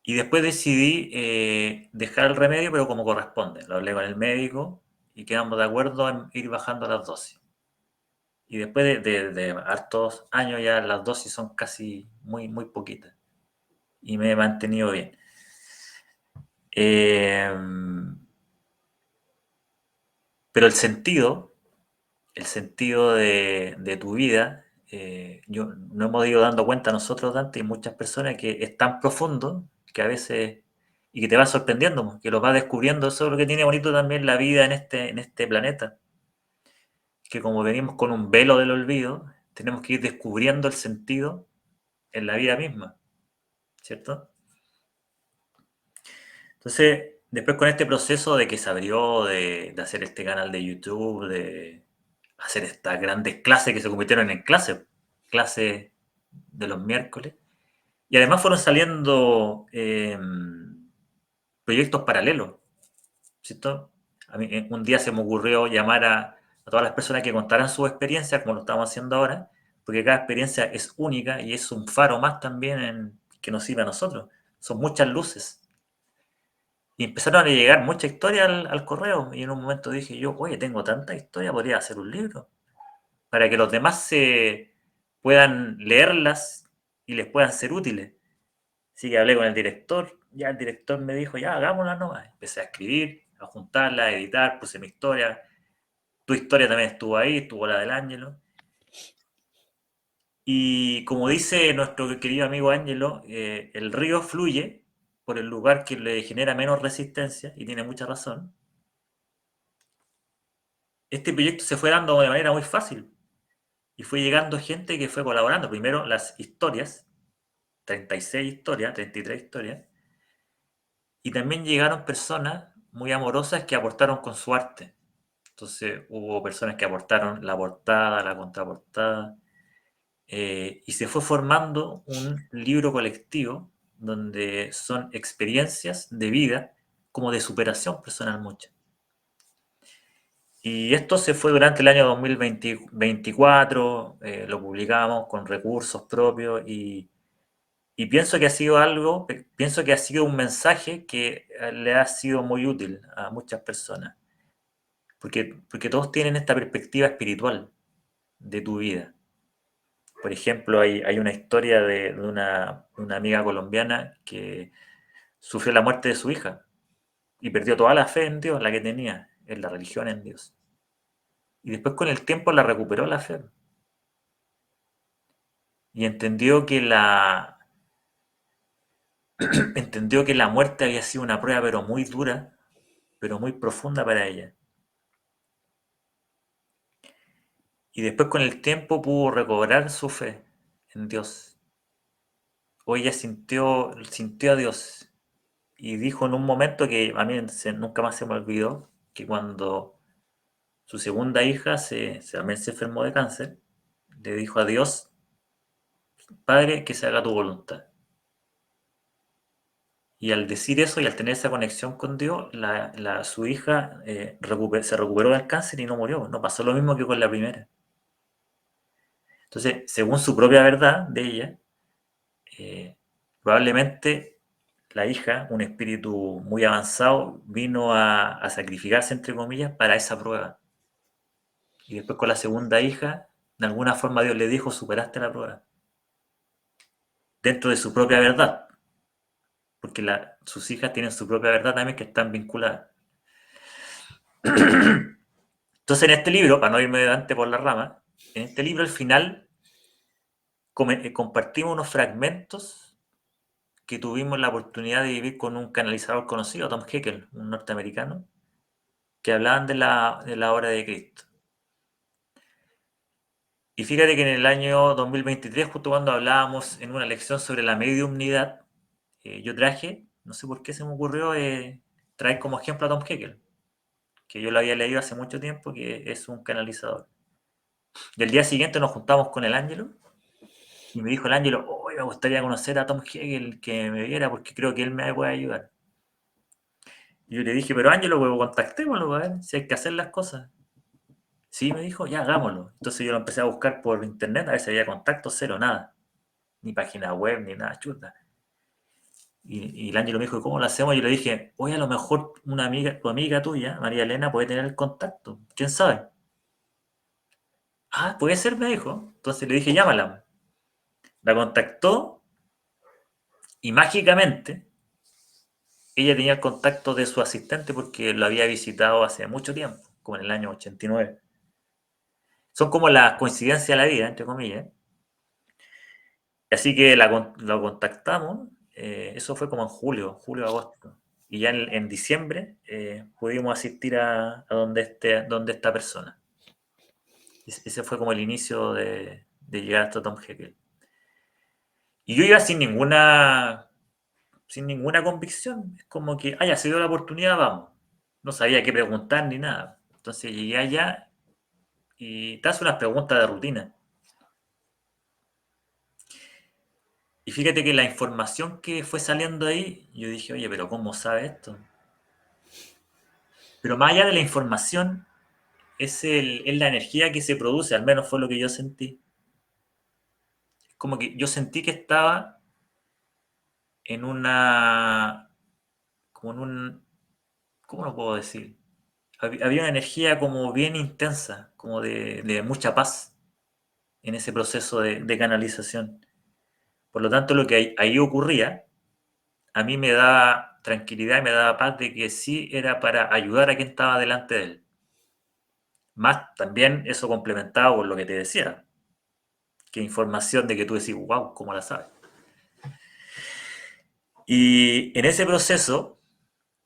y después decidí dejar el remedio, pero como corresponde. Lo hablé con el médico y quedamos de acuerdo en ir bajando las dosis. Y después de hartos años ya las dosis son casi muy poquitas. Y me he mantenido bien. Eh, pero el sentido de tu vida, yo, no hemos ido dando cuenta nosotros, Dante, y muchas personas que es tan profundo que a veces, y que te va sorprendiendo, que lo vas descubriendo. Eso es lo que tiene bonito también la vida en este planeta, que como venimos con un velo del olvido, tenemos que ir descubriendo el sentido en la vida misma, ¿cierto? Entonces, después con este proceso de que se abrió, de hacer este canal de YouTube, de hacer estas grandes clases que se convirtieron en clases de los miércoles, y además fueron saliendo proyectos paralelos, ¿cierto? A mí, un día se me ocurrió llamar a todas las personas que contaran su experiencia, como lo estamos haciendo ahora, porque cada experiencia es única y es un faro más también que nos sirve a nosotros. Son muchas luces. Y empezaron a llegar muchas historias al correo. Y en un momento dije yo, oye, tengo tanta historia, podría hacer un libro. Para que los demás se puedan leerlas y les puedan ser útiles. Así que hablé con el director. Ya el director me dijo, ya, hagámosla nomás. Empecé a escribir, a juntarla, a editar, puse mi historia. Tu historia también estuvo ahí, estuvo la del Ángelo. Y como dice nuestro querido amigo Ángelo, el río fluye por el lugar que le genera menos resistencia, y tiene mucha razón. Este proyecto se fue dando de manera muy fácil y fue llegando gente que fue colaborando. Primero las historias, 36 historias, 33 historias, y también llegaron personas muy amorosas que aportaron con su arte. Entonces hubo personas que aportaron la portada, la contraportada, y se fue formando un libro colectivo donde son experiencias de vida como de superación personal muchas. Y esto se fue durante el año 2024, lo publicamos con recursos propios y pienso que ha sido pienso que ha sido un mensaje que le ha sido muy útil a muchas personas, porque todos tienen esta perspectiva espiritual de tu vida. Por ejemplo, hay una historia de una amiga colombiana que sufrió la muerte de su hija y perdió toda la fe en Dios, la que tenía, en la religión en Dios. Y después con el tiempo la recuperó la fe y entendió que la muerte había sido una prueba pero muy dura, pero muy profunda para ella. Y después con el tiempo pudo recobrar su fe en Dios. Hoy ella sintió a Dios y dijo en un momento que a mí nunca más se me olvidó, que cuando su segunda hija también se enfermó de cáncer, le dijo a Dios, Padre, que se haga tu voluntad. Y al decir eso y al tener esa conexión con Dios, su hija se recuperó del cáncer y no murió. No pasó lo mismo que con la primera. Entonces, según su propia verdad de ella, eh, probablemente la hija, un espíritu muy avanzado, vino a sacrificarse, entre comillas, para esa prueba. Y después con la segunda hija, de alguna forma Dios le dijo, superaste la prueba. Dentro de su propia verdad. Porque sus hijas tienen su propia verdad también que están vinculadas. Entonces en este libro, para no irme delante por la rama, en este libro al final compartimos unos fragmentos que tuvimos la oportunidad de vivir con un canalizador conocido, Tom Heckel, un norteamericano, que hablaban de la obra de Cristo. Y fíjate que en el año 2023, justo cuando hablábamos en una lección sobre la mediumnidad, yo traje, no sé por qué se me ocurrió, traer como ejemplo a Tom Heckel, que yo lo había leído hace mucho tiempo, que es un canalizador. Y el día siguiente nos juntamos con el Ángelo y me dijo el Ángelo, oh, me gustaría conocer a Tom Hegel, que me viera porque creo que él me puede ayudar. Y yo le dije, pero Ángelo, pues contactémoslo, a ver si hay que hacer las cosas. Sí, me dijo, ya hagámoslo. Entonces yo lo empecé a buscar por internet a ver si había contacto, cero, nada. Ni página web, ni nada, chuta. Y el Ángelo me dijo, ¿cómo lo hacemos? Y yo le dije, oye, a lo mejor tu amiga tuya, María Elena, puede tener el contacto. ¿Quién sabe? Ah, puede ser, me dijo. Entonces le dije, llámala. La contactó y mágicamente ella tenía el contacto de su asistente porque lo había visitado hace mucho tiempo, como en el año 89. Son como las coincidencias de la vida, entre comillas. Así que lo contactamos, eso fue como en julio, agosto. Y ya en diciembre pudimos asistir a donde esta persona. Ese fue como el inicio de llegar hasta Tom Heckel. Y yo iba sin ninguna convicción. Es como que, ya se dio la oportunidad, vamos. No sabía qué preguntar ni nada. Entonces llegué allá y te hace unas preguntas de rutina. Y fíjate que la información que fue saliendo ahí, yo dije, oye, pero ¿cómo sabe esto? Pero más allá de la información, es la energía que se produce, al menos fue lo que yo sentí. Como que yo sentí que estaba en una, como en un, ¿cómo lo puedo decir? Había una energía como bien intensa, como de mucha paz en ese proceso de canalización. Por lo tanto, lo que ahí ocurría, a mí me daba tranquilidad y me daba paz de que sí era para ayudar a quien estaba delante de él. Más también eso complementado con lo que te decía, que información de que tú decís, wow, ¿cómo la sabes? Y en ese proceso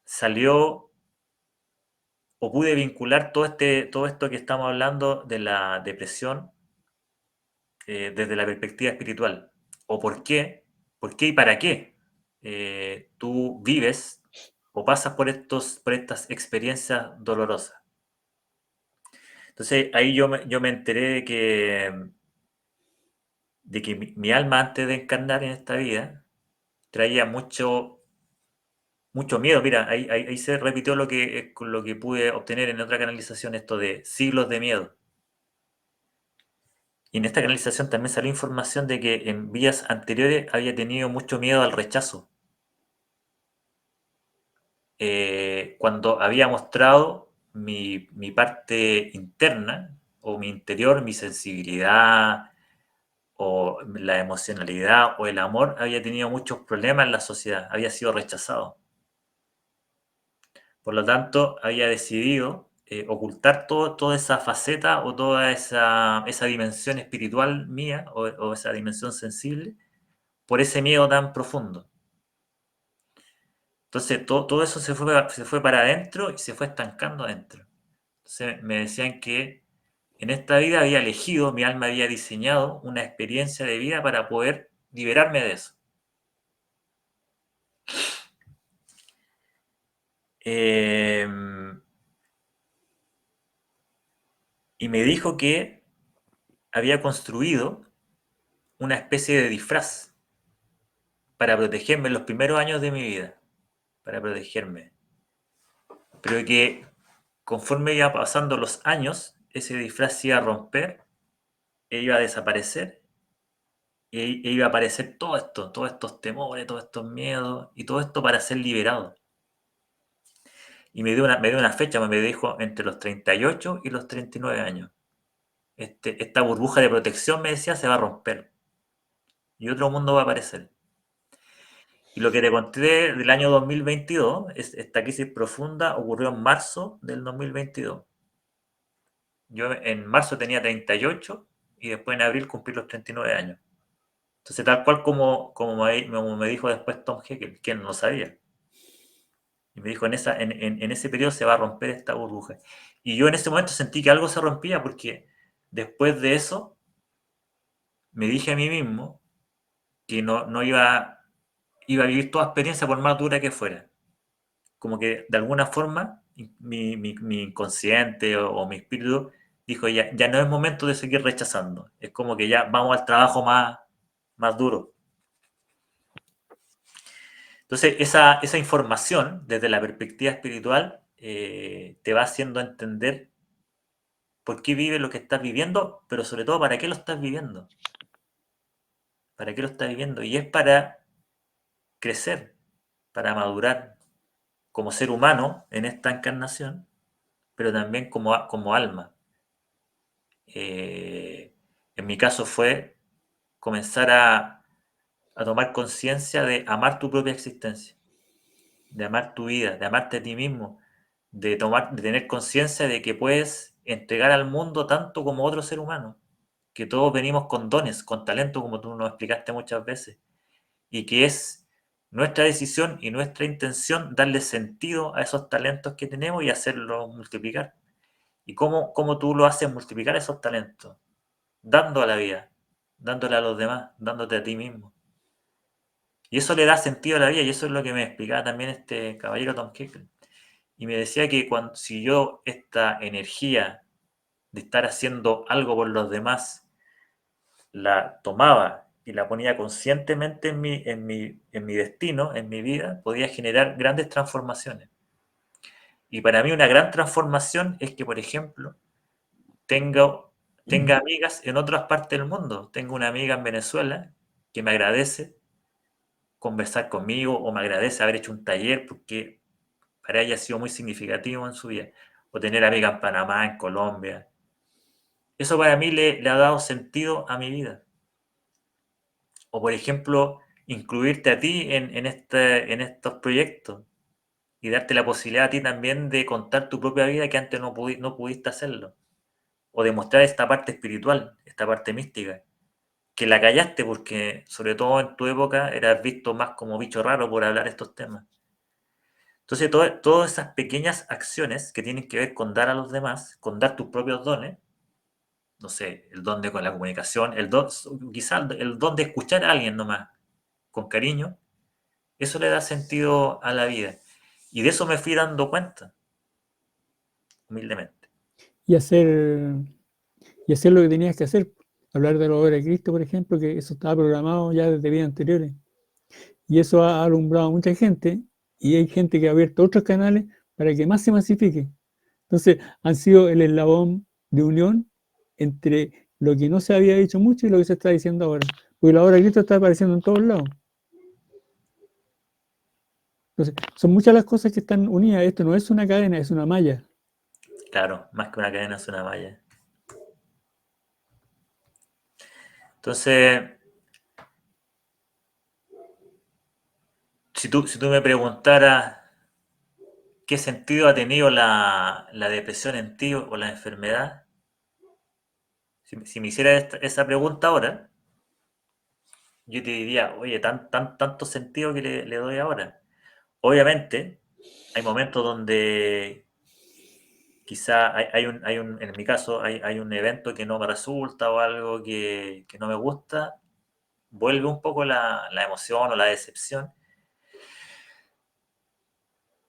salió o pude vincular todo esto que estamos hablando de la depresión desde la perspectiva espiritual. O por qué y para qué tú vives o pasas por estas experiencias dolorosas. Entonces ahí yo me enteré de que mi alma antes de encarnar en esta vida traía mucho miedo. Mira, ahí se repitió con lo que pude obtener en otra canalización, esto de siglos de miedo. Y en esta canalización también salió información de que en vidas anteriores había tenido mucho miedo al rechazo. Cuando había mostrado mi parte interna o mi interior, mi sensibilidad o la emocionalidad o el amor, había tenido muchos problemas en la sociedad, había sido rechazado. Por lo tanto, había decidido ocultar toda esa faceta o toda esa dimensión espiritual mía o esa dimensión sensible por ese miedo tan profundo. Entonces, todo eso se fue para adentro y se fue estancando adentro. Entonces, me decían que en esta vida había elegido, mi alma había diseñado una experiencia de vida para poder liberarme de eso. Eh, y me dijo que había construido una especie de disfraz para protegerme en los primeros años de mi vida, para protegerme. Pero que conforme iba pasando los años, ese disfraz se iba a romper, e iba a desaparecer, e iba a aparecer todo esto, todos estos temores, todos estos miedos, y todo esto para ser liberado. Y me dio una fecha, me dijo entre los 38 y los 39 años. Esta burbuja de protección, me decía, se va a romper. Y otro mundo va a aparecer. Y lo que te conté del año 2022, esta crisis profunda, ocurrió en marzo del 2022. Yo en marzo tenía 38 y después en abril cumplí los 39 años. Entonces, tal cual como me dijo después Tom Heckel, que él no sabía. Y me dijo, en ese periodo se va a romper esta burbuja. Y yo en ese momento sentí que algo se rompía porque después de eso me dije a mí mismo que no iba a vivir toda experiencia por más dura que fuera. Como que de alguna forma mi inconsciente o mi espíritu dijo, ya no es momento de seguir rechazando. Es como que ya vamos al trabajo más duro. Entonces, esa información desde la perspectiva espiritual te va haciendo entender por qué vives lo que estás viviendo, pero sobre todo para qué lo estás viviendo. ¿Para qué lo estás viviendo? Y es para crecer, para madurar como ser humano en esta encarnación, pero también como alma. En mi caso fue comenzar a tomar conciencia de amar tu propia existencia, de amar tu vida, de amarte a ti mismo, de tener conciencia de que puedes entregar al mundo tanto como otro ser humano, que todos venimos con dones, con talento, como tú nos explicaste muchas veces, y que es nuestra decisión y nuestra intención darle sentido a esos talentos que tenemos y hacerlos multiplicar. ¿Y cómo tú lo haces multiplicar esos talentos? Dando a la vida, dándole a los demás, dándote a ti mismo. Y eso le da sentido a la vida, y eso es lo que me explicaba también este caballero Tom Keckle. Y me decía que si yo esta energía de estar haciendo algo por los demás la tomaba y la ponía conscientemente en mi destino, en mi vida, podía generar grandes transformaciones. Y para mí una gran transformación es que, por ejemplo, tenga amigas en otras partes del mundo. Tengo una amiga en Venezuela que me agradece conversar conmigo o me agradece haber hecho un taller porque para ella ha sido muy significativo en su vida. O tener amigas en Panamá, en Colombia. Eso para mí le ha dado sentido a mi vida. O por ejemplo, incluirte a ti en estos proyectos y darte la posibilidad a ti también de contar tu propia vida que antes no pudiste hacerlo. O demostrar esta parte espiritual, esta parte mística, que la callaste porque, sobre todo en tu época, eras visto más como bicho raro por hablar estos temas. Entonces, todas esas pequeñas acciones que tienen que ver con dar a los demás, con dar tus propios dones, no sé, el don de con la comunicación, quizás el don de escuchar a alguien nomás, con cariño, eso le da sentido a la vida. Y de eso me fui dando cuenta, humildemente. Y hacer, y hacer lo que tenías que hacer. Hablar de la obra de Cristo, por ejemplo, que eso estaba programado ya desde vidas anteriores. Y eso ha alumbrado a mucha gente y hay gente que ha abierto otros canales para que más se masifique. Entonces, han sido el eslabón de unión entre lo que no se había dicho mucho y lo que se está diciendo ahora. Porque la obra de Cristo está apareciendo en todos lados. Entonces, son muchas las cosas que están unidas. Esto no es una cadena, es una malla. Claro, más que una cadena es una malla. Entonces, si tú me preguntaras qué sentido ha tenido la depresión en ti o la enfermedad, si me hiciera esa pregunta ahora, yo te diría, oye, tanto sentido que le doy ahora. Obviamente, hay momentos donde quizá en mi caso, hay un evento que no me resulta o algo que no me gusta, vuelve un poco la emoción o la decepción.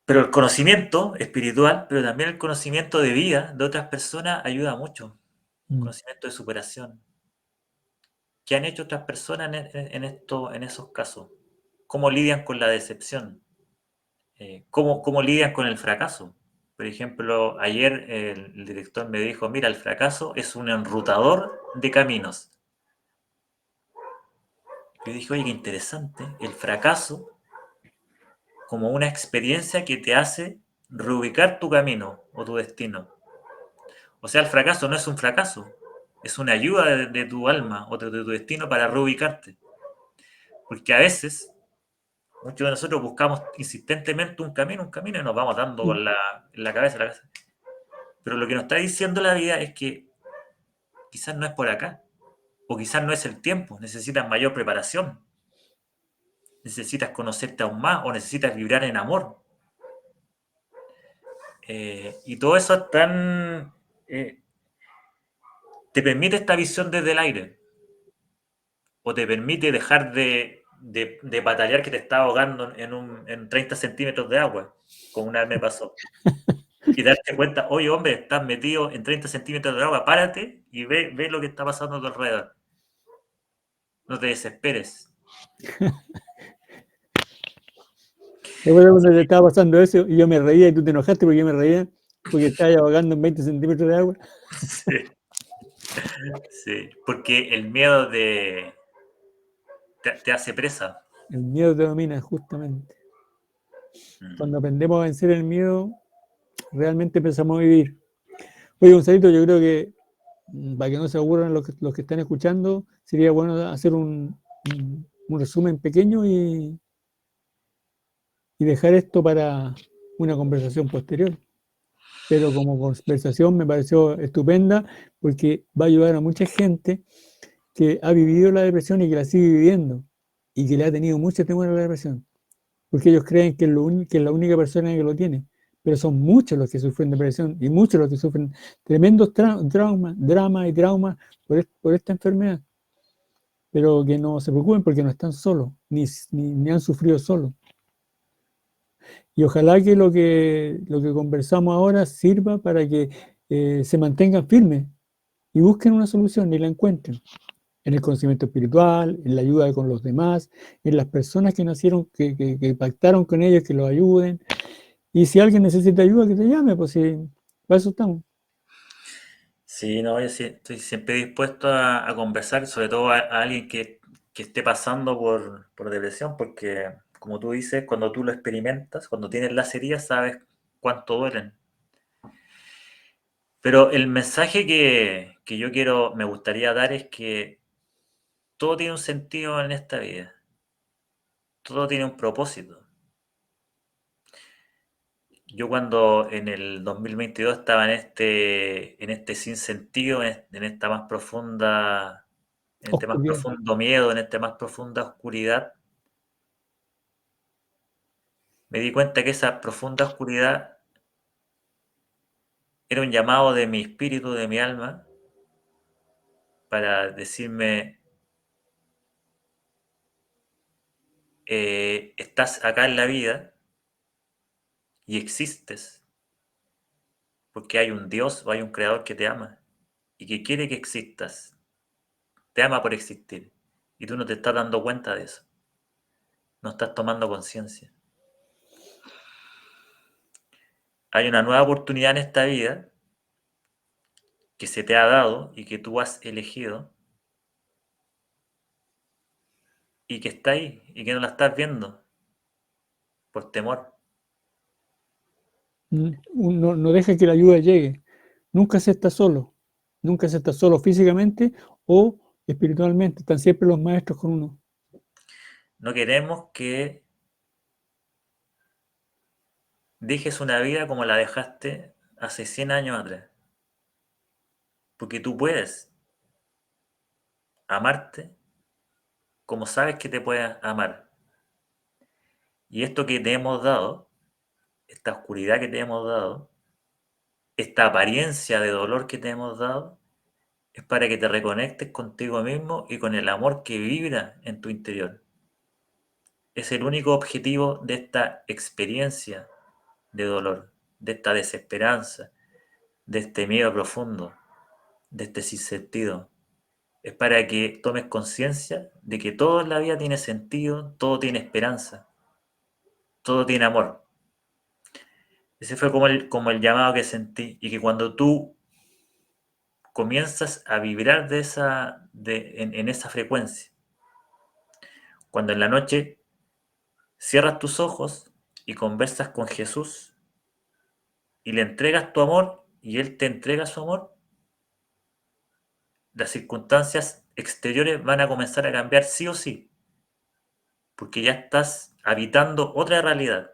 Pero el conocimiento espiritual, pero también el conocimiento de vida de otras personas ayuda mucho. Conocimiento de superación. ¿Qué han hecho otras personas en esos casos? ¿Cómo lidian con la decepción? ¿Cómo lidian con el fracaso? Por ejemplo, ayer el director me dijo, mira, el fracaso es un enrutador de caminos. Yo dije, oye, qué interesante. El fracaso como una experiencia que te hace reubicar tu camino o tu destino. O sea, el fracaso no es un fracaso, es una ayuda de tu alma o de tu destino para reubicarte. Porque a veces, muchos de nosotros buscamos insistentemente un camino y nos vamos dando con la cabeza. Pero lo que nos está diciendo la vida es que quizás no es por acá, o quizás no es el tiempo, necesitas mayor preparación, necesitas conocerte aún más o necesitas vibrar en amor. Y todo eso es tan... te permite esta visión desde el aire, o te permite dejar de batallar que te está ahogando en 30 centímetros de agua, como una vez me pasó. Y darte cuenta, oye hombre, estás metido en 30 centímetros de agua, párate y ve lo que está pasando a tu alrededor. No te desesperes. Recuerdo cuando te estaba pasando eso y yo me reía y tú te enojaste porque yo me reía porque estabas ahogando en 20 centímetros de agua. Sí, sí, porque el miedo te hace presa. El miedo te domina justamente. Cuando aprendemos a vencer el miedo, realmente empezamos a vivir. Oye, Gonzalito, yo creo que para que no se aburran los que están escuchando, sería bueno hacer un resumen pequeño y dejar esto para una conversación posterior. Pero como conversación me pareció estupenda porque va a ayudar a mucha gente que ha vivido la depresión y que la sigue viviendo y que le ha tenido mucho temor a la depresión, porque ellos creen que es la única persona que lo tiene, pero son muchos los que sufren depresión y muchos los que sufren tremendos dramas y traumas por esta enfermedad, pero que no se preocupen porque no están solos, ni han sufrido solos. Y ojalá que lo que conversamos ahora sirva para que se mantengan firmes y busquen una solución y la encuentren. En el conocimiento espiritual, en la ayuda con los demás, en las personas que nacieron, que pactaron con ellos, que los ayuden. Y si alguien necesita ayuda, que te llame, pues sí, para eso estamos. Sí, no, yo sí, estoy siempre dispuesto a conversar, sobre todo a alguien que esté pasando por depresión, porque como tú dices, cuando tú lo experimentas, cuando tienes las heridas, sabes cuánto duelen. Pero el mensaje que yo me gustaría dar es que todo tiene un sentido en esta vida, todo tiene un propósito. Yo cuando en el 2022 estaba en este sinsentido, en esta más profunda, en este más Oscuridad. profundo miedo, en esta más profunda oscuridad, me di cuenta que esa profunda oscuridad era un llamado de mi espíritu, de mi alma, para decirme, estás acá en la vida y existes porque hay un Dios o hay un creador que te ama y que quiere que existas, te ama por existir y tú no te estás dando cuenta de eso, no estás tomando conciencia. Hay una nueva oportunidad en esta vida que se te ha dado y que tú has elegido y que está ahí y que no la estás viendo por temor. No deja que la ayuda llegue. Nunca se está solo. Nunca se está solo físicamente o espiritualmente. Están siempre los maestros con uno. No queremos que dejes una vida como la dejaste hace 100 años atrás, porque tú puedes amarte como sabes que te puedes amar. Y esto que te hemos dado, esta oscuridad que te hemos dado, esta apariencia de dolor que te hemos dado, es para que te reconectes contigo mismo y con el amor que vibra en tu interior. Es el único objetivo de esta experiencia de dolor, de esta desesperanza, de este miedo profundo, de este sinsentido. Es para que tomes conciencia de que todo en la vida tiene sentido, todo tiene esperanza, todo tiene amor. Ese fue como el llamado que sentí y que cuando tú comienzas a vibrar en esa frecuencia, cuando en la noche cierras tus ojos y conversas con Jesús y le entregas tu amor y Él te entrega su amor, las circunstancias exteriores van a comenzar a cambiar sí o sí, porque ya estás habitando otra realidad,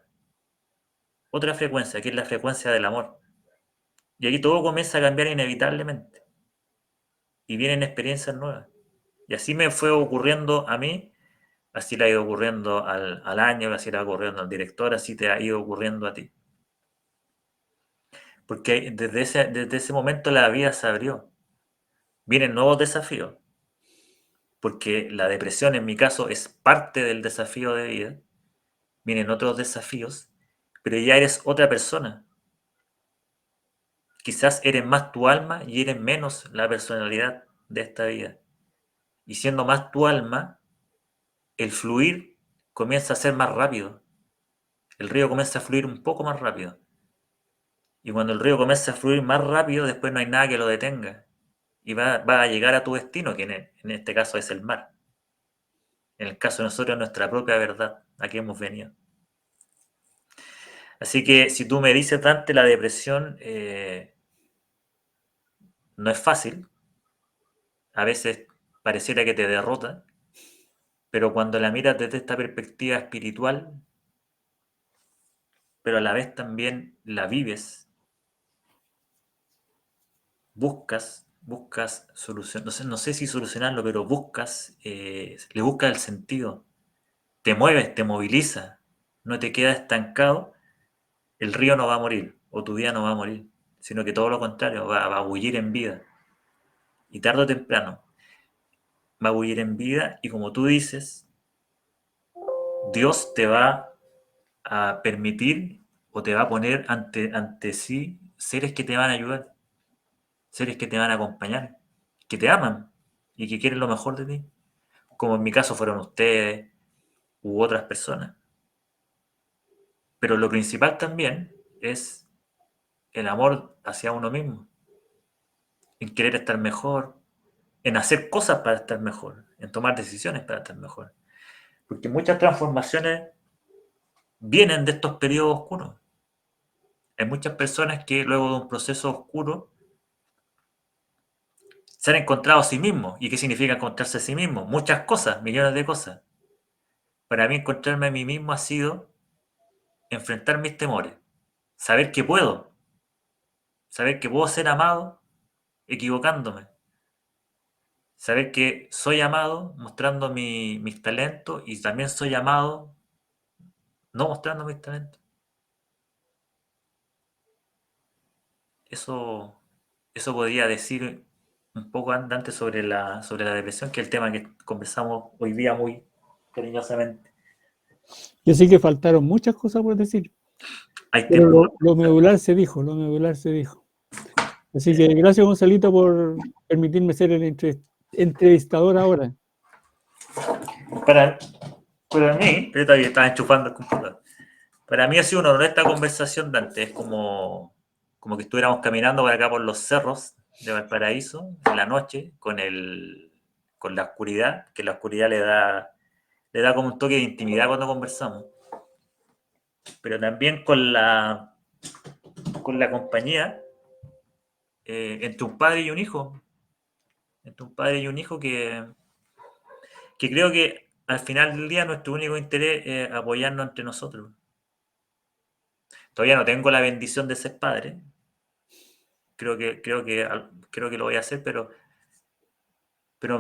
otra frecuencia, que es la frecuencia del amor. Y aquí todo comienza a cambiar inevitablemente y vienen experiencias nuevas. Y así me fue ocurriendo a mí, así le ha ido ocurriendo al año, así le ha ocurriendo al director, así te ha ido ocurriendo a ti. Porque desde ese momento la vida se abrió. Vienen nuevos desafíos, porque la depresión en mi caso es parte del desafío de vida. Vienen otros desafíos, pero ya eres otra persona. Quizás eres más tu alma y eres menos la personalidad de esta vida. Y siendo más tu alma, el fluir comienza a ser más rápido. El río comienza a fluir un poco más rápido. Y cuando el río comienza a fluir más rápido, después no hay nada que lo detenga. Y va a llegar a tu destino, que en este caso es el mar. En el caso de nosotros, nuestra propia verdad, a qué hemos venido. Así que si tú me dices, Dante, la depresión no es fácil, a veces pareciera que te derrota, pero cuando la miras desde esta perspectiva espiritual, pero a la vez también la vives, buscas solución, no sé si solucionarlo, pero le buscas el sentido, te mueves, te moviliza, no te quedas estancado, el río no va a morir, o tu vida no va a morir, sino que todo lo contrario, va a bullir en vida, y tarde o temprano va a bullir en vida, y como tú dices, Dios te va a permitir o te va a poner ante sí seres que te van a ayudar, seres que te van a acompañar, que te aman y que quieren lo mejor de ti, como en mi caso fueron ustedes u otras personas. Pero lo principal también es el amor hacia uno mismo, en querer estar mejor, en hacer cosas para estar mejor, en tomar decisiones para estar mejor. Porque muchas transformaciones vienen de estos periodos oscuros. Hay muchas personas que luego de un proceso oscuro se han encontrado a sí mismos. ¿Y qué significa encontrarse a sí mismo? Muchas cosas, millones de cosas. Para mí encontrarme a mí mismo ha sido enfrentar mis temores, saber que puedo ser amado equivocándome, saber que soy amado mostrando mis talentos y también soy amado no mostrando mis talentos. Eso, eso podría decir un poco antes sobre la depresión, que es el tema que conversamos hoy día muy cariñosamente. Yo sé que faltaron muchas cosas por decir, Hay pero tiempo lo medular se dijo, lo medular se dijo. Así que gracias, Gonzalito, por permitirme ser el entrevistador ahora. para, para mí, yo todavía estaba enchufando el computador. Para mí ha sido un honor esta conversación, Dante. Es como que estuviéramos caminando por acá por los cerros de Valparaíso en la noche con la oscuridad, que la oscuridad le da como un toque de intimidad cuando conversamos. Pero también con la compañía entre un padre y un hijo. Entre un padre y un hijo que creo que al final del día nuestro único interés es apoyarnos entre nosotros. Todavía no tengo la bendición de ser padre. Creo que lo voy a hacer, pero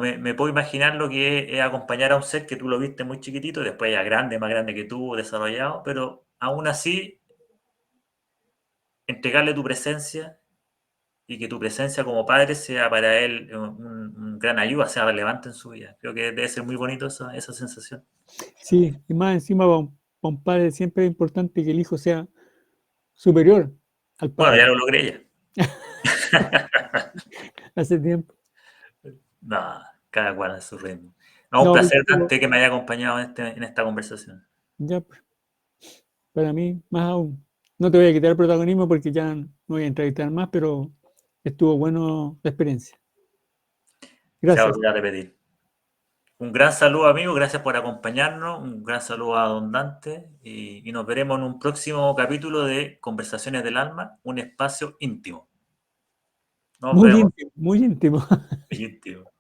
me puedo imaginar lo que es acompañar a un ser que tú lo viste muy chiquitito, y después ya grande, más grande que tú, desarrollado, pero aún así entregarle tu presencia y que tu presencia como padre sea para él un gran ayuda, sea relevante en su vida. Creo que debe ser muy bonito esa sensación. Sí, y más encima para un padre siempre es importante que el hijo sea superior al Bueno, ya padre. lo logré ya. Hace tiempo. No, cada cual a su ritmo. No, un No, placer, Dante, que me haya acompañado en esta conversación. ya, pues, para mí, más aún. No te voy a quitar el protagonismo porque ya no voy a entrevistar más, pero estuvo bueno la experiencia. Se va a Gracias. volver a repetir. Un gran saludo, amigo. Gracias por acompañarnos. Un gran saludo a Don Dante. Y nos veremos en un próximo capítulo de Conversaciones del Alma, un espacio íntimo. Nos Muy vemos. íntimo, muy íntimo. Íntimo.